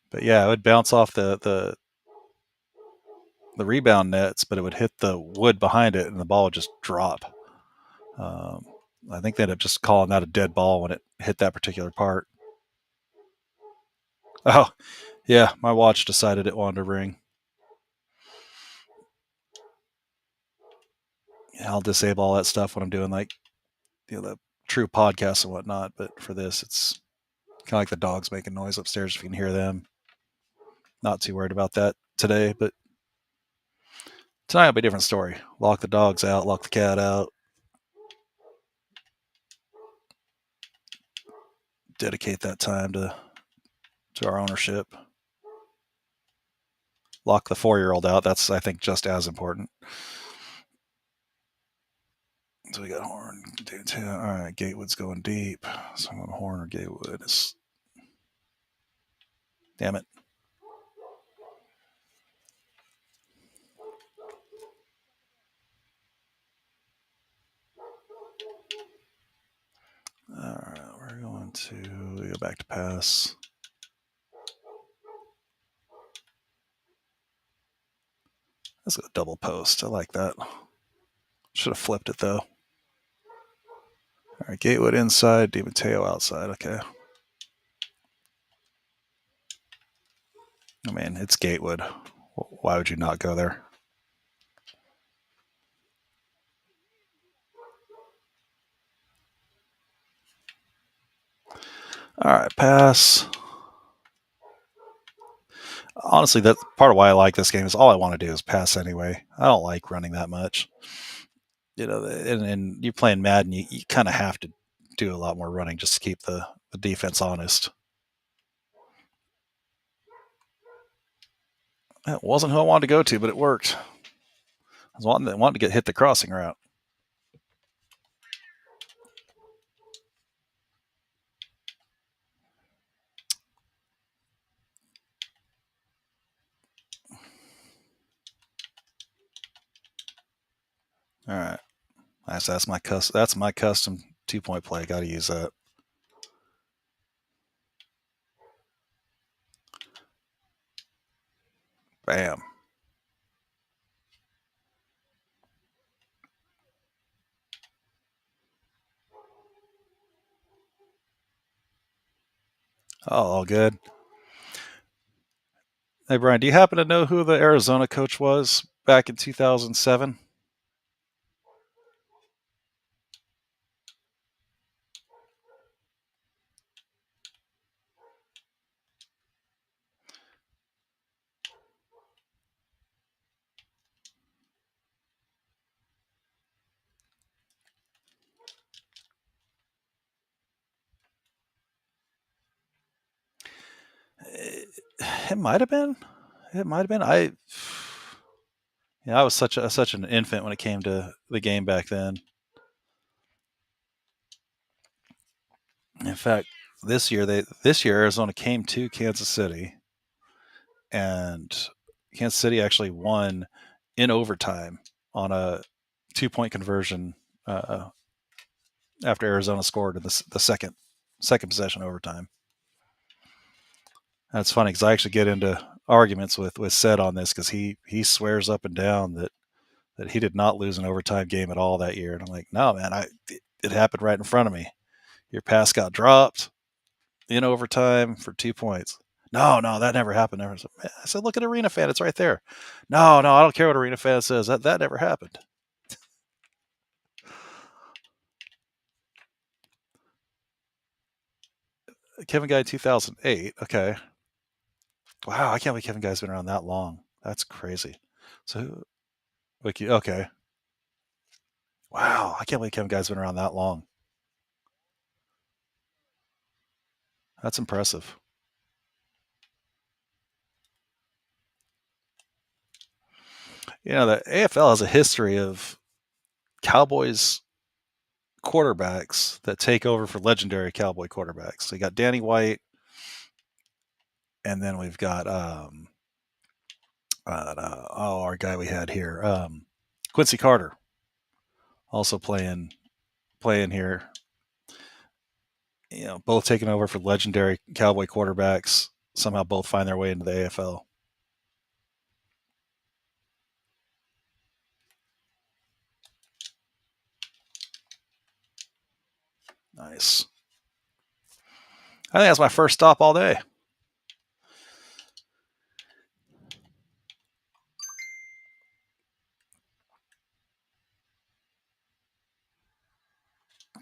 but yeah, it would bounce off the rebound nets, but it would hit the wood behind it, and the ball would just drop. Um, I think they ended up just calling that a dead ball when it hit that particular part. Oh, yeah, my watch decided it wanted to ring. I'll disable all that stuff when I'm doing like the true podcasts and whatnot. But for this, it's kind of like the dogs making noise upstairs. If you can hear them, not too worried about that today. But tonight will be a different story. Lock the dogs out, lock the cat out, dedicate that time to our ownership. Lock the 4-year-old out. That's, I think, just as important. So we got Horn. All right, Gatewood's going deep. So I'm going Horn or Gatewood. Damn it. All right, we're going to go back to pass. Let's go double post. I like that. Should have flipped it though. All right, Gatewood inside, DiMatteo outside. Okay. I mean, it's Gatewood. Why would you not go there? All right, pass. Honestly, that's part of why I like this game is all I want to do is pass anyway. I don't like running that much. And you're playing Madden, you kind of have to do a lot more running just to keep the defense honest. That wasn't who I wanted to go to, but it worked. I was wanting to get hit the crossing route. All right, that's my custom 2-point play. Got to use that. Bam. Oh, all good. Hey, Brian, do you happen to know who the Arizona coach was back in 2007? It might have been. It might have been. I was such an infant when it came to the game back then. In fact, this year Arizona came to Kansas City, and Kansas City actually won in overtime on a 2 point conversion uh, after Arizona scored in the second possession overtime. That's funny because I actually get into arguments with Sed on this because he swears up and down that he did not lose an overtime game at all that year, and I'm like, no, man, it happened right in front of me. Your pass got dropped in overtime for 2 points. No, no, that never happened. Never. I said, look at Arena Fan. It's right there. No, no, I don't care what Arena Fan says. That never happened. Kevin Guy 2008. Okay. Wow, I can't believe Kevin Guy's been around that long. That's crazy. So, Wiki, okay. Wow, I can't believe Kevin Guy's been around that long. That's impressive. The AFL has a history of Cowboys quarterbacks that take over for legendary Cowboy quarterbacks. So you got Danny White, and then we've got our guy we had here, Quincy Carter, also playing here. Both taking over for legendary Cowboy quarterbacks. Somehow both find their way into the AFL. Nice. I think that's my first stop all day.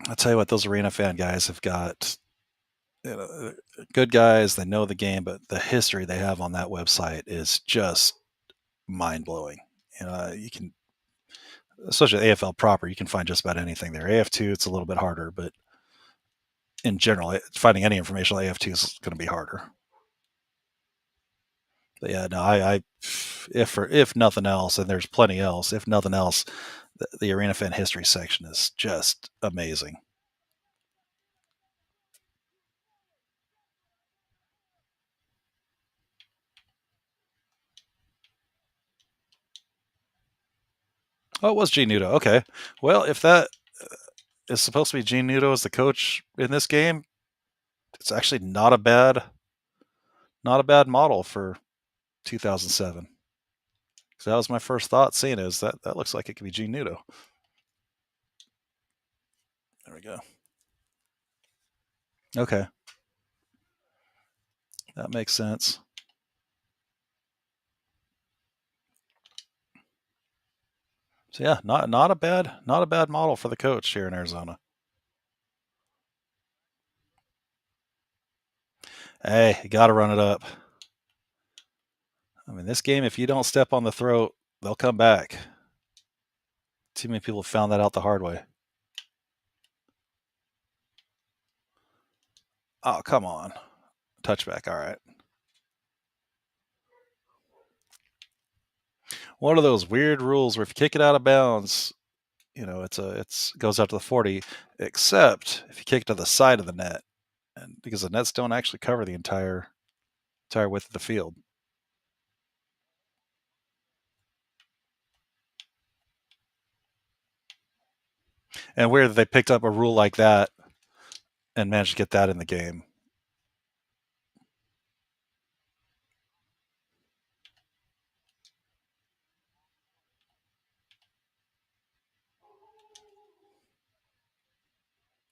I'll tell you what, those Arena Fan guys have got good guys. They know the game, but the history they have on that website is just mind blowing. You can, especially AFL proper, you can find just about anything there. AF2, it's a little bit harder, but in general, finding any information on AF2 is going to be harder. But yeah, no, if nothing else, and there's plenty else. If nothing else, the Arena Fan history section is just amazing. Oh, it was Gene Nudo. Okay, well, if that is supposed to be Gene Nudo as the coach in this game, it's actually not a bad model for 2007. So that was my first thought seeing it. Is that looks like it could be Gene Nudo. There we go. Okay, that makes sense. So yeah, not a bad model for the coach here in Arizona. Hey, you got to run it up. I mean, this game, if you don't step on the throat, they'll come back. Too many people found that out the hard way. Oh, come on. Touchback. All right. One of those weird rules where if you kick it out of bounds, it's goes out to the 40, except if you kick it to the side of the net, and because the nets don't actually cover the entire width of the field. And weird that they picked up a rule like that and managed to get that in the game.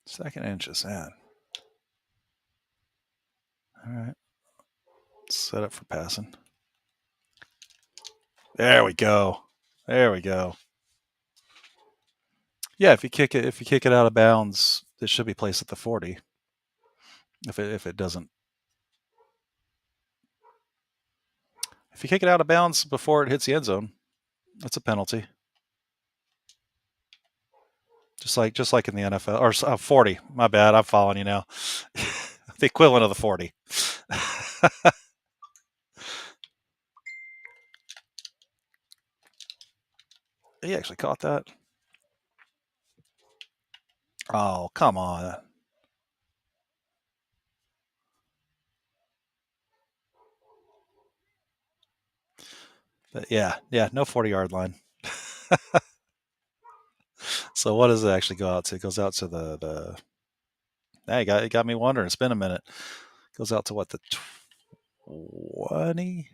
Second inches, man. All right. Set up for passing. There we go. There we go. Yeah, if you kick it out of bounds, it should be placed at the 40. If it doesn't, if you kick it out of bounds before it hits the end zone, that's a penalty. Just like in the NFL or 40. My bad. I'm following you now. The equivalent of the 40. He actually caught that. Oh, come on. But yeah, no 40-yard line. So what does it actually go out to? It goes out to the. Hey, it got me wondering. It's been a minute. It goes out to what, the 20?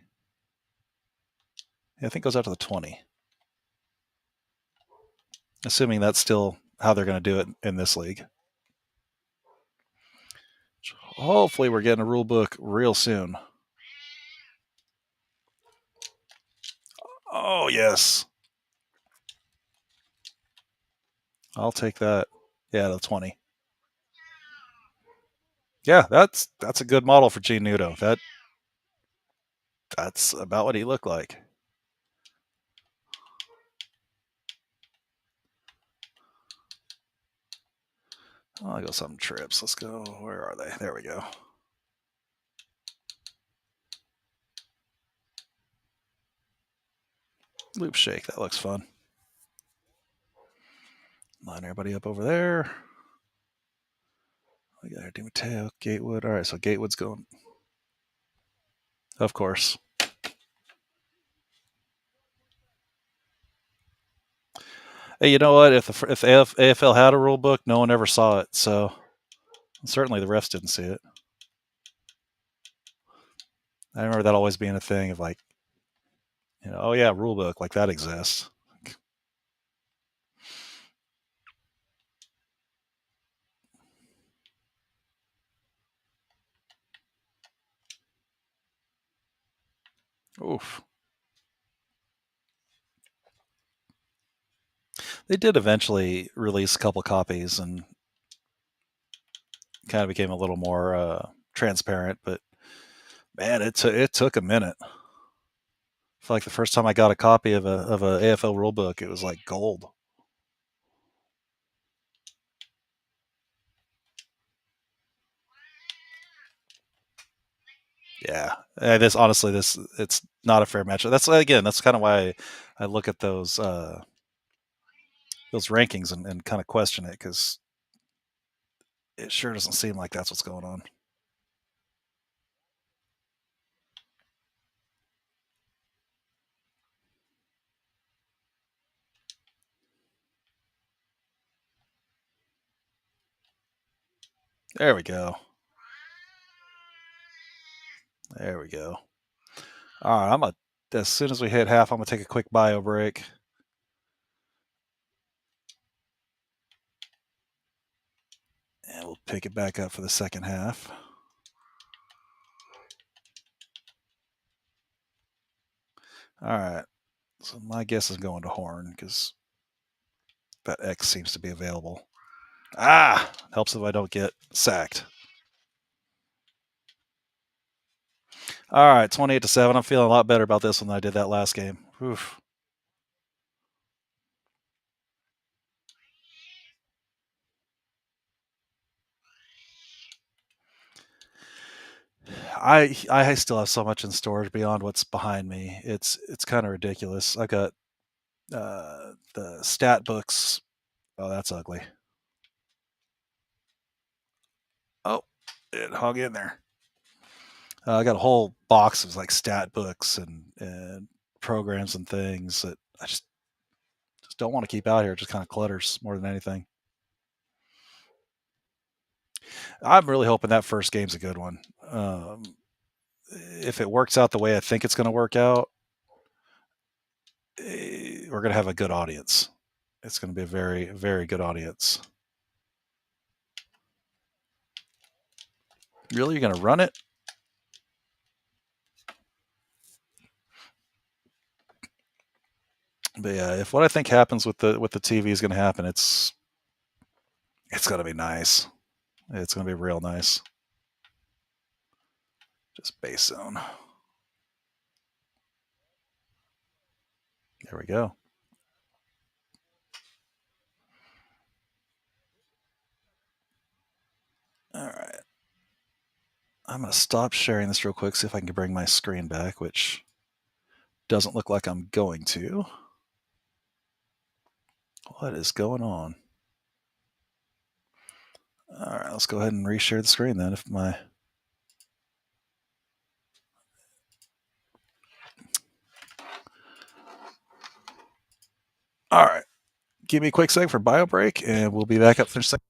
Yeah, I think it goes out to the 20. Assuming that's still how they're going to do it in this league. Hopefully, we're getting a rule book real soon. Oh yes, I'll take that. Yeah, the 20. Yeah, that's a good model for Gene Nudo. That's about what he looked like. Oh, I'll go some trips. Let's go. Where are they? There we go. Loop shake. That looks fun. Line everybody up over there. We got our DiMatteo, Gatewood. All right, so Gatewood's going. Of course. Hey, you know what? If AFL had a rule book, no one ever saw it. So certainly the refs didn't see it. I remember that always being a thing of like, oh yeah, rule book, like that exists. Oof. They did eventually release a couple copies and kind of became a little more transparent, but man, it took a minute. I feel like the first time I got a copy of a AFL rule book, it was like gold. Yeah, this honestly, it's not a fair matchup. That's kind of why I look at those rankings and kind of question it, because it sure doesn't seem like that's what's going on. There we go. There we go. All right, as soon as we hit half, I'm gonna take a quick bio break. And we'll pick it back up for the second half. All right. So my guess is going to Horn because that X seems to be available. Helps if I don't get sacked. All right, 28-7. I'm feeling a lot better about this one than I did that last game. Oof. I still have so much in storage beyond what's behind me. It's kind of ridiculous. I got the stat books. Oh, that's ugly. Oh, it hung in there. I got a whole box of like stat books and programs and things that I just don't want to keep out here. It just kind of clutters more than anything. I'm really hoping that first game's a good one. If it works out the way I think it's going to work out, we're going to have a good audience. It's going to be a very, very good audience. Really? You're going to run it? But yeah, if what I think happens with the TV is going to happen, it's going to be nice. It's going to be real nice. Just base zone. There we go. All right. I'm going to stop sharing this real quick, see if I can bring my screen back, which doesn't look like I'm going to. What is going on? All right, let's go ahead and reshare the screen then. If my All right, give me a quick sec for bio break, and we'll be back up for a second.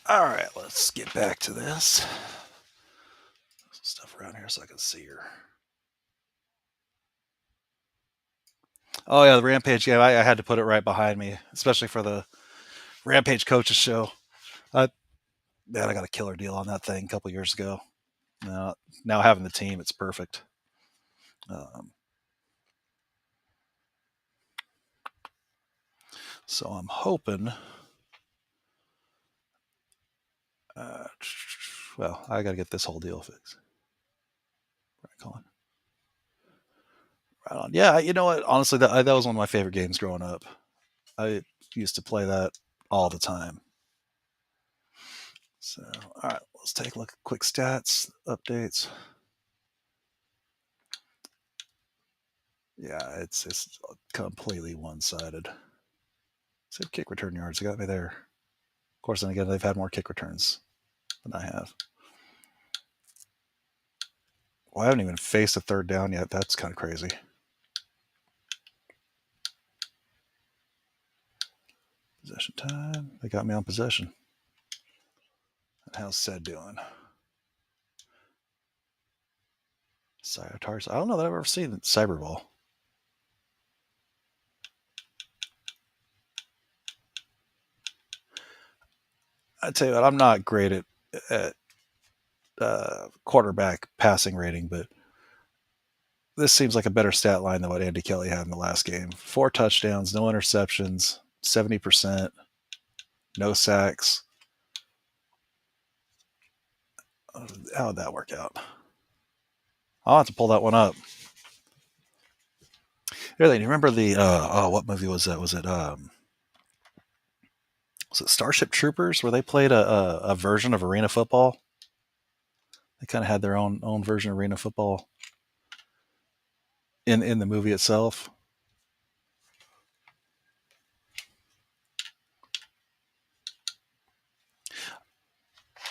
All right, let's get back to this. Some stuff around here so I can see her. Oh yeah, the Rampage game. I had to put it right behind me, especially for the Rampage coaches show. I Man, I got a killer deal on that thing a couple years ago. Now having the team, it's perfect. Um, so I'm hoping. Uh, well, I got to get this whole deal fixed. Right, Colin. Right on. Yeah, you know what? Honestly, that was one of my favorite games growing up. I used to play that all the time. So, all right, let's take a look at quick stats updates. Yeah, it's completely one sided. Said kick return yards got me there. Of course, then again, they've had more kick returns than I have. Well, I haven't even faced a third down yet. That's kind of crazy. Possession time. They got me on possession. How's Sed doing? Cytars. I don't know that I've ever seen Cyberball. I tell you what, I'm not great at quarterback passing rating, but this seems like a better stat line than what Andy Kelly had in the last game. 4 touchdowns, no interceptions, 70%, no sacks. How would that work out? I'll have to pull that one up. Really, do you remember the what movie was that? Was it Starship Troopers where they played a version of arena football? They kind of had their own version of arena football in the movie itself.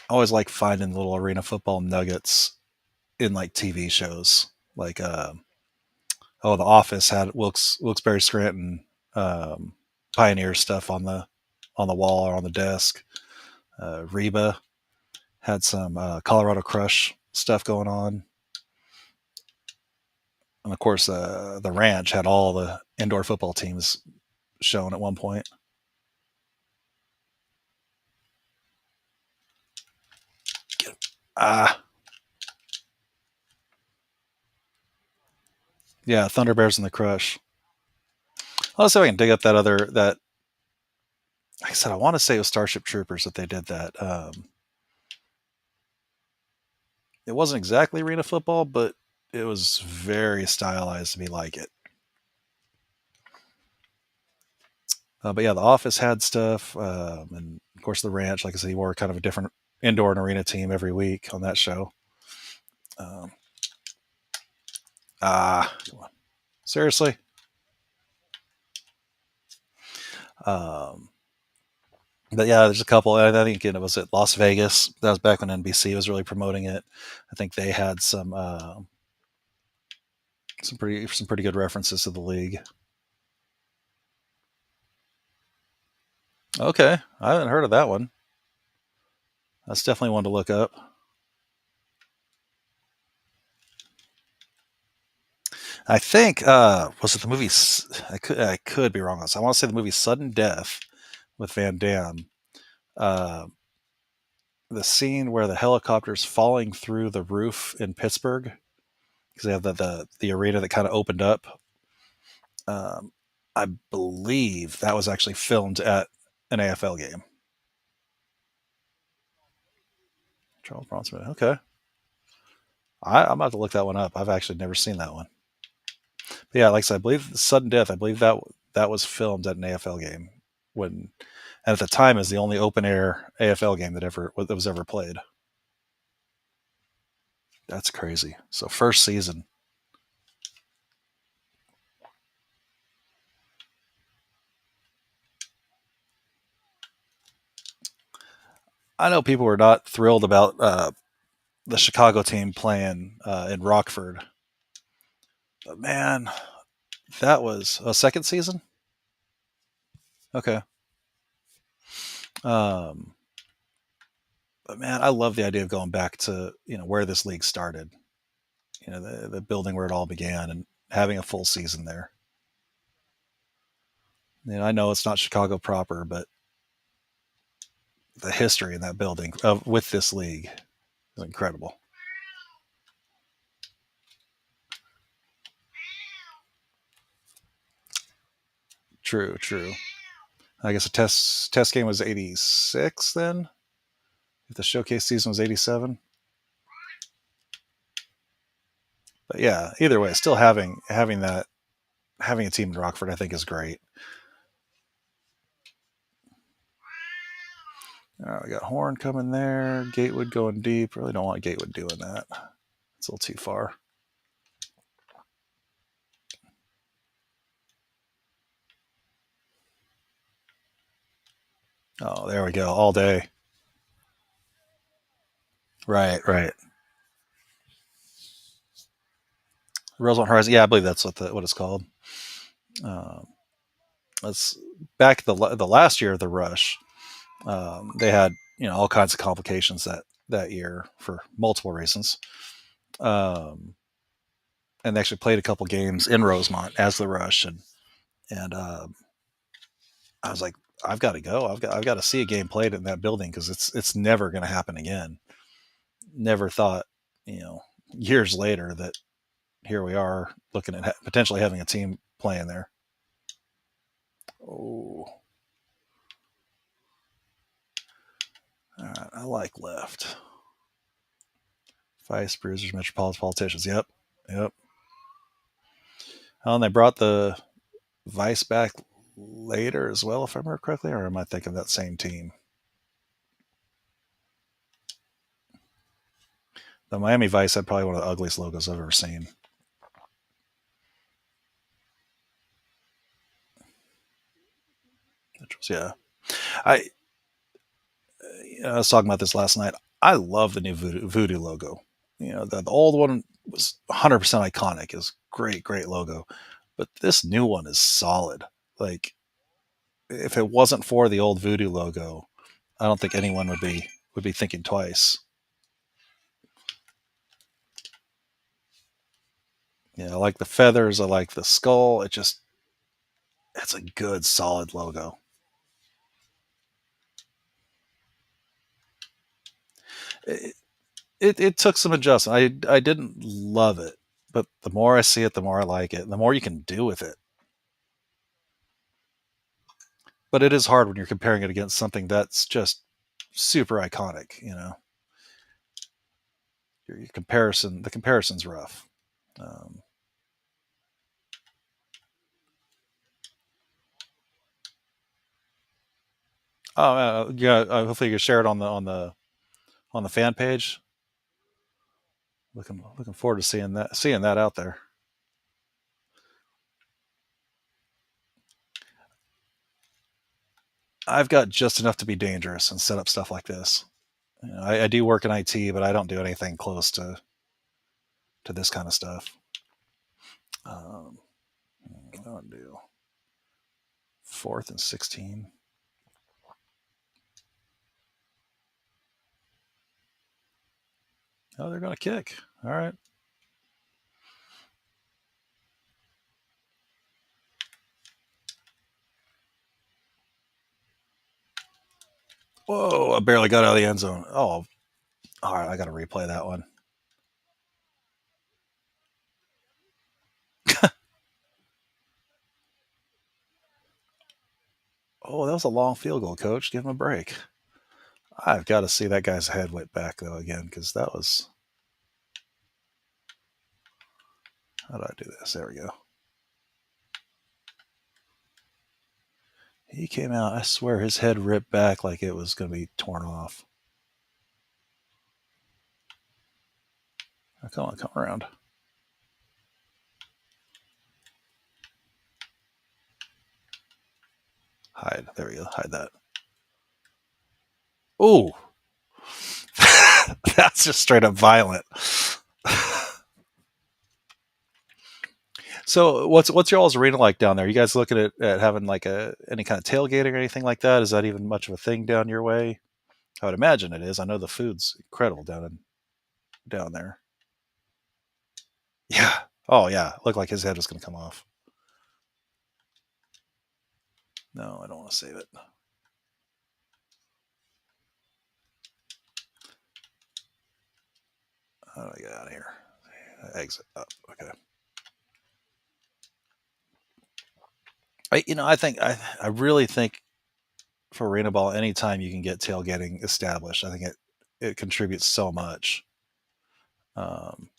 I always like finding little arena football nuggets in like TV shows. Like The Office had Wilkes-Barre Scranton Pioneer stuff on the wall or on the desk. Reba had some Colorado Crush stuff going on, and of course, the Ranch had all the indoor football teams shown at one point. Ah, yeah, Thunder Bears and the Crush. Let's see if I can dig up that like I said, I want to say it was Starship Troopers that they did that. It wasn't exactly arena football, but it was very stylized to be like it. But yeah, the office had stuff, and of course the ranch. Like I said, he wore kind of a different indoor and arena team every week on that show. Um, Come on, seriously. Um, but yeah, there's a couple. I think again, it was at Las Vegas. That was back when NBC was really promoting it. I think they had some pretty good references to the league. Okay, I haven't heard of that one. That's definitely one to look up. I think was it the movie? I could be wrong on this. I want to say the movie Sudden Death with Van Damme. Uh, the scene where the helicopter's falling through the roof in Pittsburgh because they have the arena that kind of opened up. Um, I believe that was actually filmed at an AFL game. Charles Bronson. Okay, I'm about to look that one up. I've actually never seen that one. But yeah, like I said, I believe Sudden Death. I believe that was filmed at an AFL game when, and at the time, is the only open air AFL game that was ever played. That's crazy. So first season. I know people were not thrilled about the Chicago team playing in Rockford, but man, that was a second season. Okay. Um, but man, I love the idea of going back to where this league started. The building where it all began and having a full season there. I know it's not Chicago proper, but the history in that building with this league is incredible. True, true. I guess a test game was '86 then. If the showcase season was '87, but yeah, either way, still having a team in Rockford, I think is great. We got Horn coming there. Gatewood going deep. Really don't want Gatewood doing that. It's a little too far. Oh, there we go. All day. Right, right. Rosemont Horizon. Yeah, I believe that's what it's called. Um, it's back the last year of the rush. They had all kinds of complications that year for multiple reasons. Um, and they actually played a couple games in Rosemont as the rush, and I was like, I've got to go. I've got to see a game played in that building because it's never going to happen again. Never thought, you know, years later that here we are looking at potentially having a team playing there. Oh, all right. I like left. Vice bruisers, metropolitan politicians. Yep, yep. Oh, and they brought the Vice back later as well, if I remember correctly, or am I thinking that same team? The Miami Vice had probably one of the ugliest logos I've ever seen. Which was, yeah. I I was talking about this last night. I love the new Voodoo logo. The old one was 100% iconic. It's great, great logo, but this new one is solid. Like if it wasn't for the old Voodoo logo, I don't think anyone would be thinking twice. I like the feathers. I like the skull. It's a good, solid logo. It, it took some adjustment. I didn't love it, but the more I see it, the more I like it. And the more you can do with it. but it is hard when you're comparing it against something that's just super iconic. Your comparison, the comparison's rough. Um, oh yeah, hopefully you can share it on the fan page. Looking forward to seeing that out there. I've got just enough to be dangerous and set up stuff like this. I do work in IT, but I don't do anything close to this kind of stuff. Um, what do I do? 4th and 16. Oh, they're going to kick. All right. Whoa! I barely got out of the end zone. Oh, all right. I got to replay that one. Oh, that was a long field goal, coach. Give him a break. I've got to see that guy's head went back though again because that was. How do I do this? There we go. He came out. I swear his head ripped back like it was going to be torn off. Oh, come on, come around. Hide. There we go. Hide that. Oh, that's just straight up violent. So what's your all's arena like down there? You guys looking at having like any kind of tailgating or anything like that? Is that even much of a thing down your way? I would imagine it is. I know the food's incredible down there. Yeah. Oh yeah. Looked like his head was going to come off. No, I don't want to save it. How do I get out of here? Exit up. Okay. I really think for arena ball, anytime you can get tailgating established, I think it contributes so much. Um,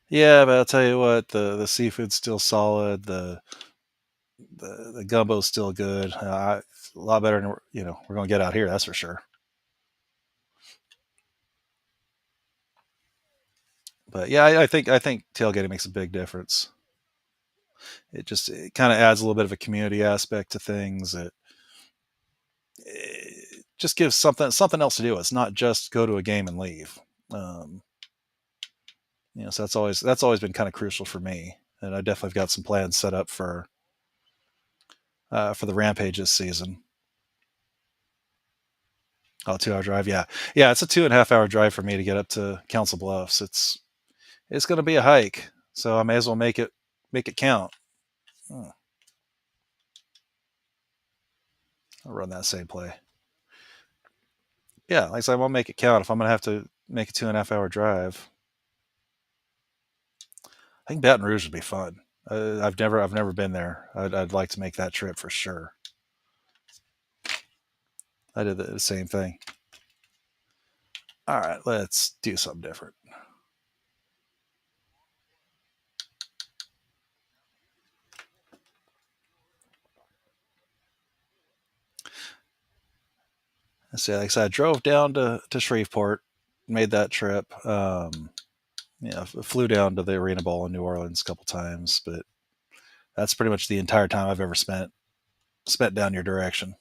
yeah, but I'll tell you what, the seafood's still solid. The gumbo's still good. A lot better than we're going to get out here. That's for sure. But yeah, I think tailgating makes a big difference. It kind of adds a little bit of a community aspect to things. It just gives something else to do. It's not just go to a game and leave. Um, so that's always been kind of crucial for me, and I definitely have got some plans set up for the Rampage this season. Oh, 2 hour drive, yeah, yeah. It's a 2.5 hour drive for me to get up to Council Bluffs. It's going to be a hike, so I may as well make it count. Hmm, I'll run that same play. Yeah, like I said, I'll make it count. If I'm going to have to make a 2.5 hour drive, I think Baton Rouge would be fun. I've never been there. I'd like to make that trip for sure. I did the same thing. All right, let's do something different. Let's see. Like I said, I drove down to Shreveport, made that trip. Flew down to the Arena Bowl in New Orleans a couple times, but that's pretty much the entire time I've ever spent down your direction.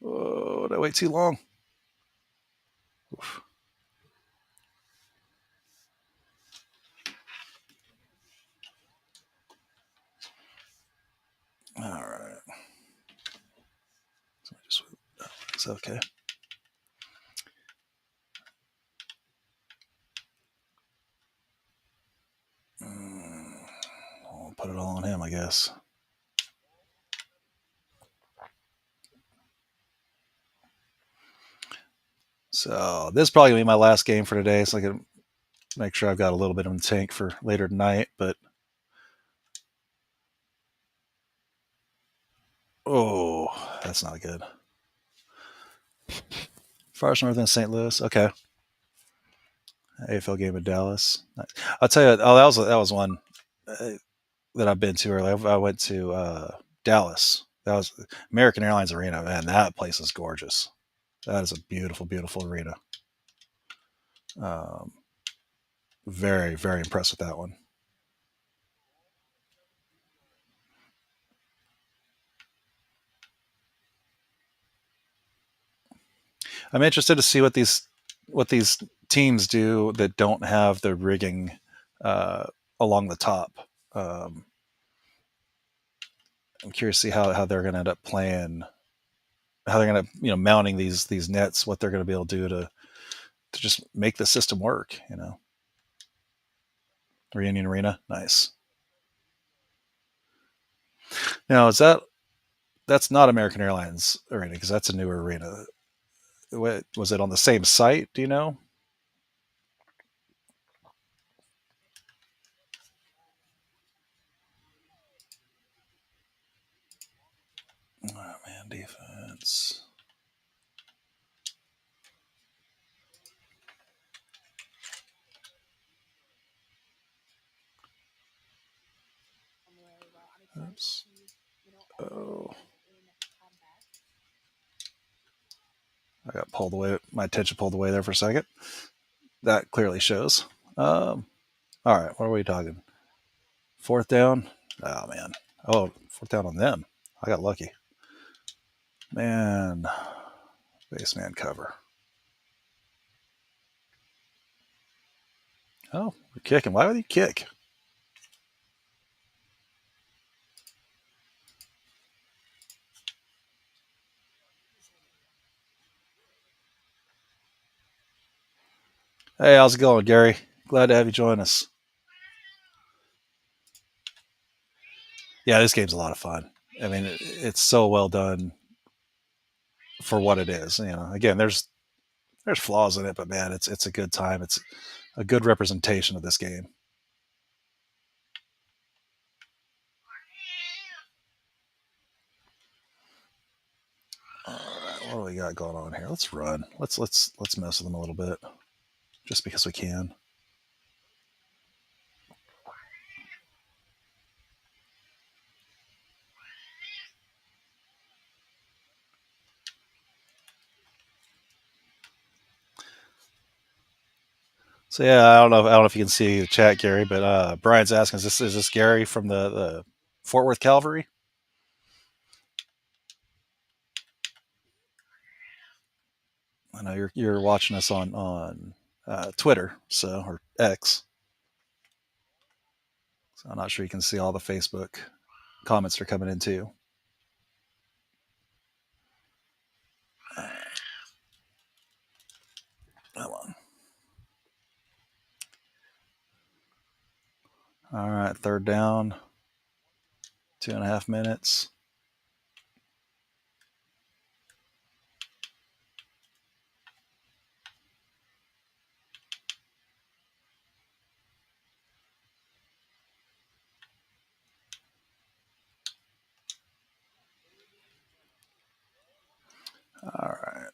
Oh, did I wait too long? Oof. All right. So it's okay. I'll put it all on him, I guess. So this is probably gonna be my last game for today, so I can make sure I've got a little bit in the tank for later tonight. But oh, that's not good. Far's North in St. Louis. Okay, AFL game in Dallas. I'll tell you. Oh, that was one uh, that I've been to earlier. I went to Dallas. That was American Airlines Arena. Man, that place is gorgeous. That is a beautiful, beautiful arena. Um, very, very impressed with that one. I'm interested to see what these teams do that don't have the rigging uh, along the top. Um, I'm curious to see how they're going to end up playing, how they're going to mounting these nets, what they're going to be able to do to just make the system work. Reunion Arena, nice. Now is that's not American Airlines Arena because that's a newer arena. Was it on the same site? Do you know? Oh man, defense. Oops. Oh, I got pulled away. My attention pulled away there for a second. That clearly shows. Um, all right, what are we talking? Fourth down. Oh man. Oh, fourth down on them. I got lucky. Man, base man cover. Oh, we're kicking. Why would he kick? Hey, how's it going, Gary? Glad to have you join us. Yeah, this game's a lot of fun. I mean, it's so well done for what it is. Again, there's flaws in it, but man, it's a good time. It's a good representation of this game. All right, what do we got going on here? Let's run. Let's mess with them a little bit, just because we can. So yeah, I don't know if you can see the chat, Gary, but Brian's asking, is this Gary from the Fort Worth Cavalry? I know you're watching us on Twitter, or X. So I'm not sure you can see all the Facebook comments that are coming in too. Uh, Come on. All right, third down, 2.5 minutes. All right.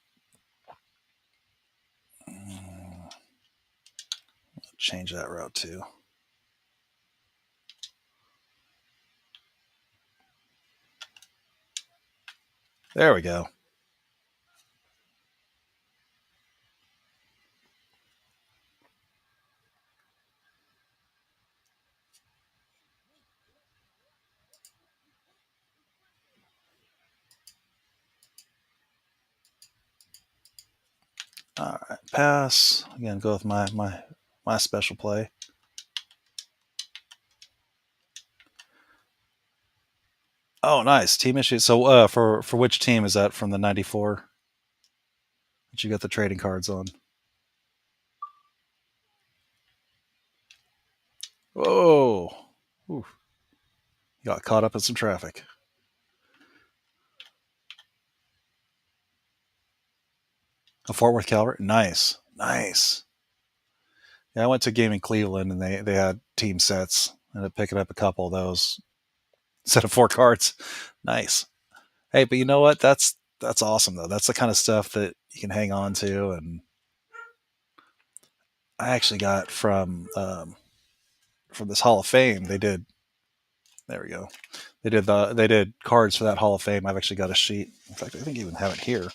Change that route too. There we go. All right, pass again. Go with my special play. Oh, nice team issue. So, for which team is that from the '94 that you got the trading cards on? Whoa, Ooh, got caught up in some traffic. A Fort Worth Calvert. Nice, nice. Yeah, I went to a game in Cleveland, and they had team sets. Ended up picking up a couple of those. Set of 4 cards. Nice. Hey, but you know what? That's awesome though. That's the kind of stuff that you can hang on to. And I actually got from this Hall of Fame. They did. There we go. They did cards for that Hall of Fame. I've actually got a sheet. In fact, I think I even have it here.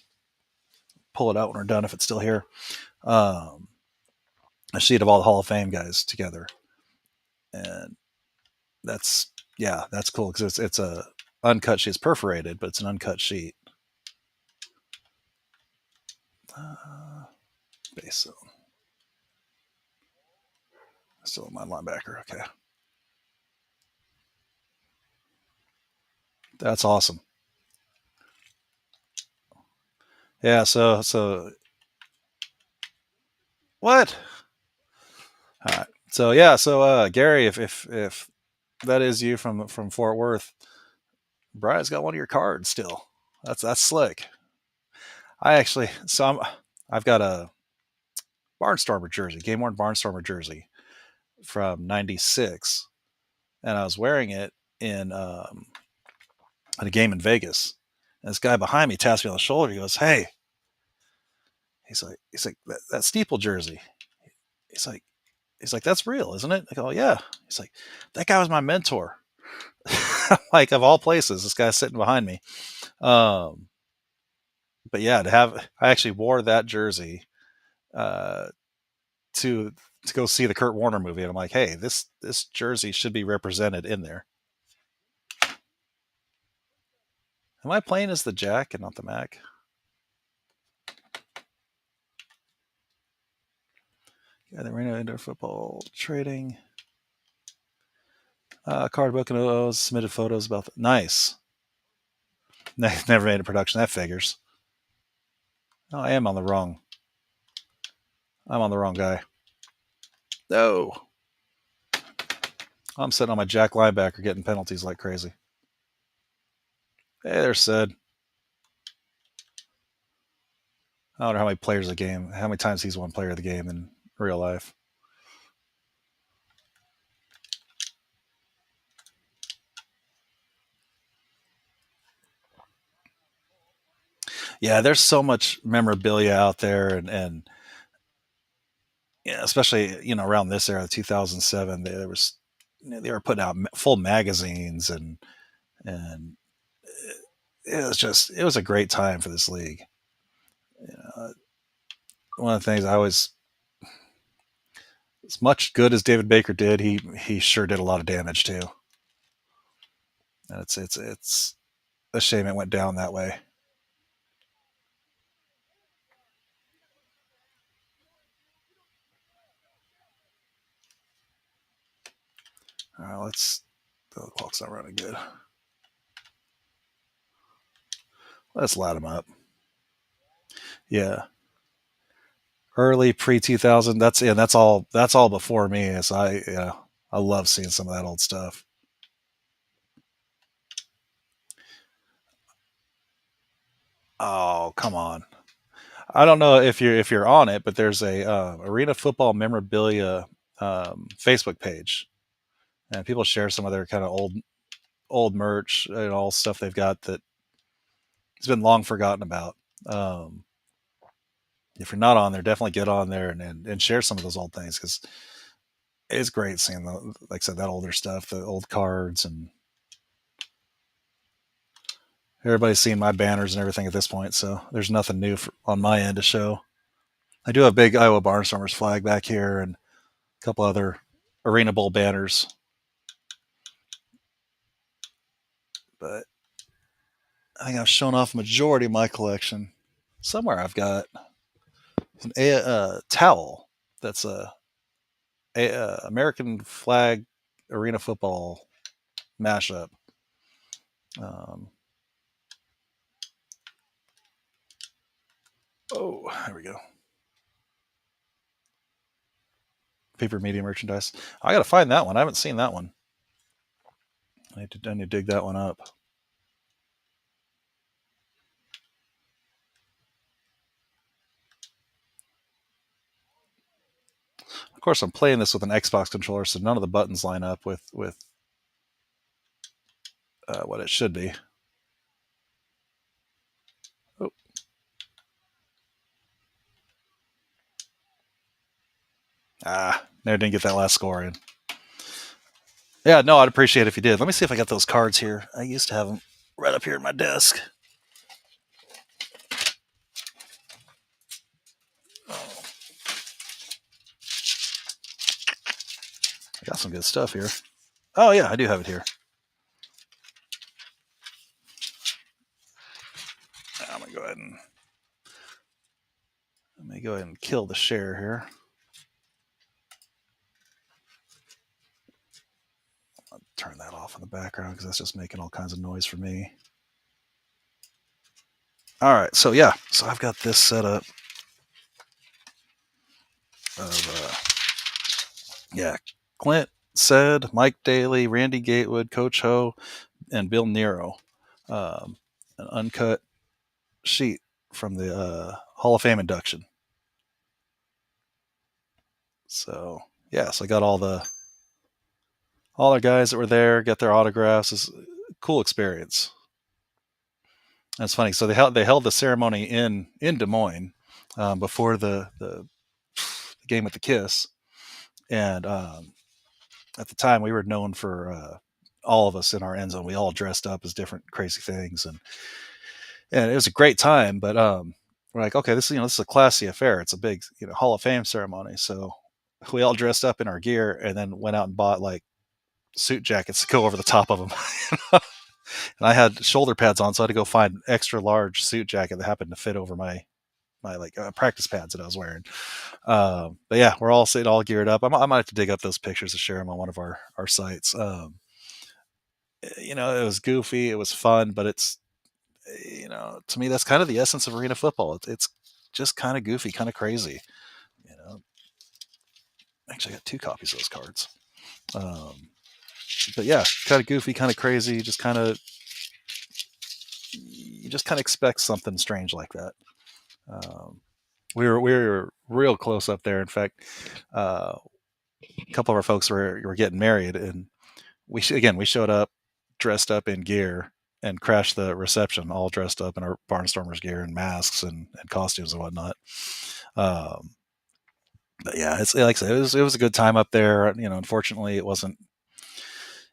Pull it out when we're done if it's still here. Um, a sheet of all the Hall of Fame guys together, and that's yeah, that's cool because it's a uncut sheet. It's perforated, but it's an uncut sheet. Uh, base zone. Still my linebacker. Okay, that's awesome. Yeah. So what? All right. So yeah. So Gary, if that is you from Fort Worth, Brian's got one of your cards still. That's slick. I actually I've got a Barnstormer jersey, game worn Barnstormer jersey from '96, and I was wearing it in at a game in Vegas. And this guy behind me taps me on the shoulder. He goes, "Hey," he's like that steeple jersey. He's like he's like that's real, isn't it? I go, "Yeah." He's like, "That guy was my mentor." Like of all places, this guy's sitting behind me. Um, but yeah, to have I actually wore that jersey uh, to to go see the Kurt Warner movie, and I'm like, hey, this jersey should be represented in there. Am I playing as the Jack and not the Mac? Yeah, the Arena Indoor Football Trading card book and OOs submitted photos about nice. Never made a production. That figures. Oh, I am on the wrong. I'm on the wrong guy. No, I'm sitting on my Jack linebacker getting penalties like crazy. Hey, there's Sid. I don't know how many players a game, how many times he's won player of the game in real life. Yeah, there's so much memorabilia out there, and yeah, especially around this era, 2007, there was they were putting out full magazines, and it was a great time for this league. Uh, One of the things I always, as much good as David Baker did, he sure did a lot of damage too. And it's a shame it went down that way. Let's the clock's not running good. Let's light them up. Yeah, early pre 2000. That's all before me. So I love seeing some of that old stuff. Oh come on! I don't know if you're on it, but there's a arena football memorabilia Facebook page, and people share some of their kind of old merch and all stuff they've got that has been long forgotten about. Um, if you're not on there, definitely get on there and share some of those old things because it's great seeing like I said, that older stuff, the old cards, and everybody's seeing my banners and everything at this point. So there's nothing new on my end to show. I do have a big Iowa Barnstormers flag back here and a couple other Arena Bowl banners, but I think I've shown off a majority of my collection. Somewhere I've got a towel that's a American flag arena football mashup. Um, oh, there we go. Paper media merchandise. I got to find that one. I haven't seen that one. I need to dig that one up. course, I'm playing this with an Xbox controller, so none of the buttons line up with what it should be. Oh. Never didn't get that last score in. Yeah, no, I'd appreciate it if you did. Let me see if I got those cards here. I used to have them right up here at my desk. Oh. I got some good stuff here. Oh yeah, I do have it here. I'm gonna go ahead and kill the share here. I'll turn that off in the background because that's just making all kinds of noise for me. All right, so yeah, so I've got this set up of Clint Said, Mike Daly, Randy Gatewood, Coach Ho, and Bill Nero. An uncut sheet from the Hall of Fame induction. So yeah, so I got all the guys that were there, got their autographs. It's a cool experience. That's funny. So they held the ceremony in Des Moines before the game with the Kiss, and at the time we were known for all of us in our end zone. We all dressed up as different crazy things, and it was a great time. But we're like, okay, this is a classy affair. It's a big Hall of Fame ceremony. So we all dressed up in our gear and then went out and bought like suit jackets to go over the top of them. And I had shoulder pads on, so I had to go find an extra large suit jacket that happened to fit over my practice pads that I was wearing. But yeah, we're all sitting all geared up. I might have to dig up those pictures and share them on one of our sites. It was goofy, it was fun, but it's to me that's kind of the essence of arena football. It's just kind of goofy, kind of crazy. Actually, I got 2 copies of those cards. But yeah, kind of goofy, kind of crazy, you just kind of expect something strange like that. We were real close up there. In fact, a couple of our folks were getting married, and we showed up dressed up in gear and crashed the reception all dressed up in our Barnstormers gear and masks and costumes and whatnot. But yeah, it's like I said, it was a good time up there. Unfortunately, it wasn't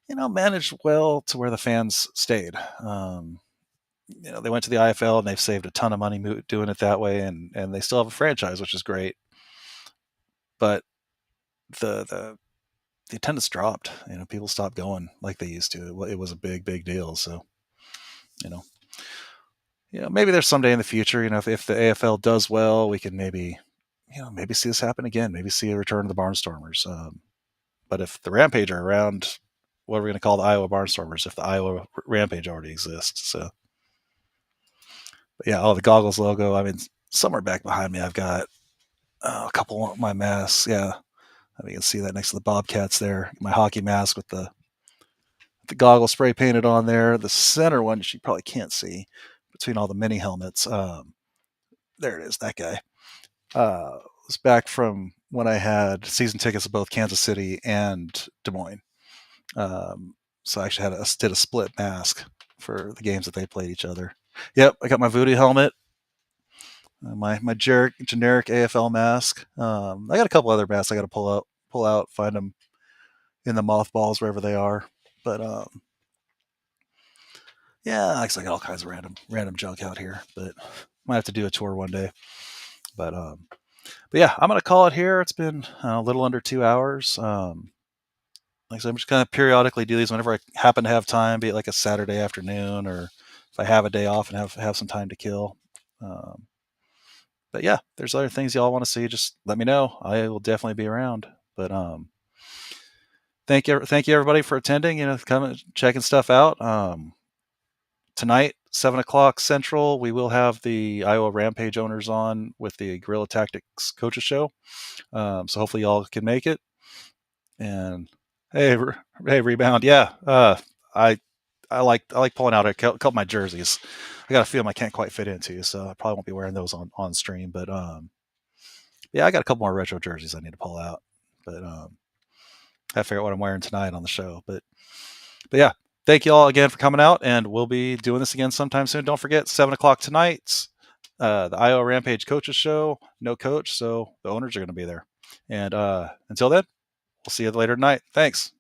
managed well to where the fans stayed. They went to the AFL and they've saved a ton of money doing it that way, and they still have a franchise, which is great. But the attendance dropped. People stopped going like they used to. It was a big deal. So, maybe there's someday in the future, if the AFL does well, we can maybe see this happen again. Maybe see a return of the Barnstormers. But if the Rampage are around, what are we going to call the Iowa Barnstormers if the Iowa Rampage already exists? So, but yeah, the goggles logo. I mean, somewhere back behind me, I've got a couple of my masks. Yeah, you can see that next to the Bobcats there. My hockey mask with the goggles spray painted on there. The center one you probably can't see between all the mini helmets. There it is, that guy. It's back from when I had season tickets to both Kansas City and Des Moines. So I actually did a split mask for the games that they played each other. Yep, I got my Voodoo helmet, my generic AFL mask. I got a couple other masks I got to pull out, find them in the mothballs wherever they are. But yeah, I got all kinds of random junk out here. But might have to do a tour one day. But yeah, I'm gonna call it here. It's been a little under 2 hours. Like I said, I'm just kind of periodically do these whenever I happen to have time, be it like a Saturday afternoon or if I have a day off and have some time to kill. But yeah, there's other things y'all want to see, just let me know. I will definitely be around. But thank you everybody for attending. Coming checking stuff out. Tonight, 7:00 Central, we will have the Iowa Rampage owners on with the Guerrilla Tactics Coaches Show. So hopefully y'all can make it. And hey, Rebound, yeah. I like pulling out a couple of my jerseys. I got a few of them I can't quite fit into, so I probably won't be wearing those on stream. But yeah, I got a couple more retro jerseys I need to pull out. but I have to figure out what I'm wearing tonight on the show. But yeah, thank you all again for coming out, and we'll be doing this again sometime soon. Don't forget, 7 o'clock tonight, the Iowa Rampage Coaches Show. No coach, so the owners are going to be there. And until then, we'll see you later tonight. Thanks.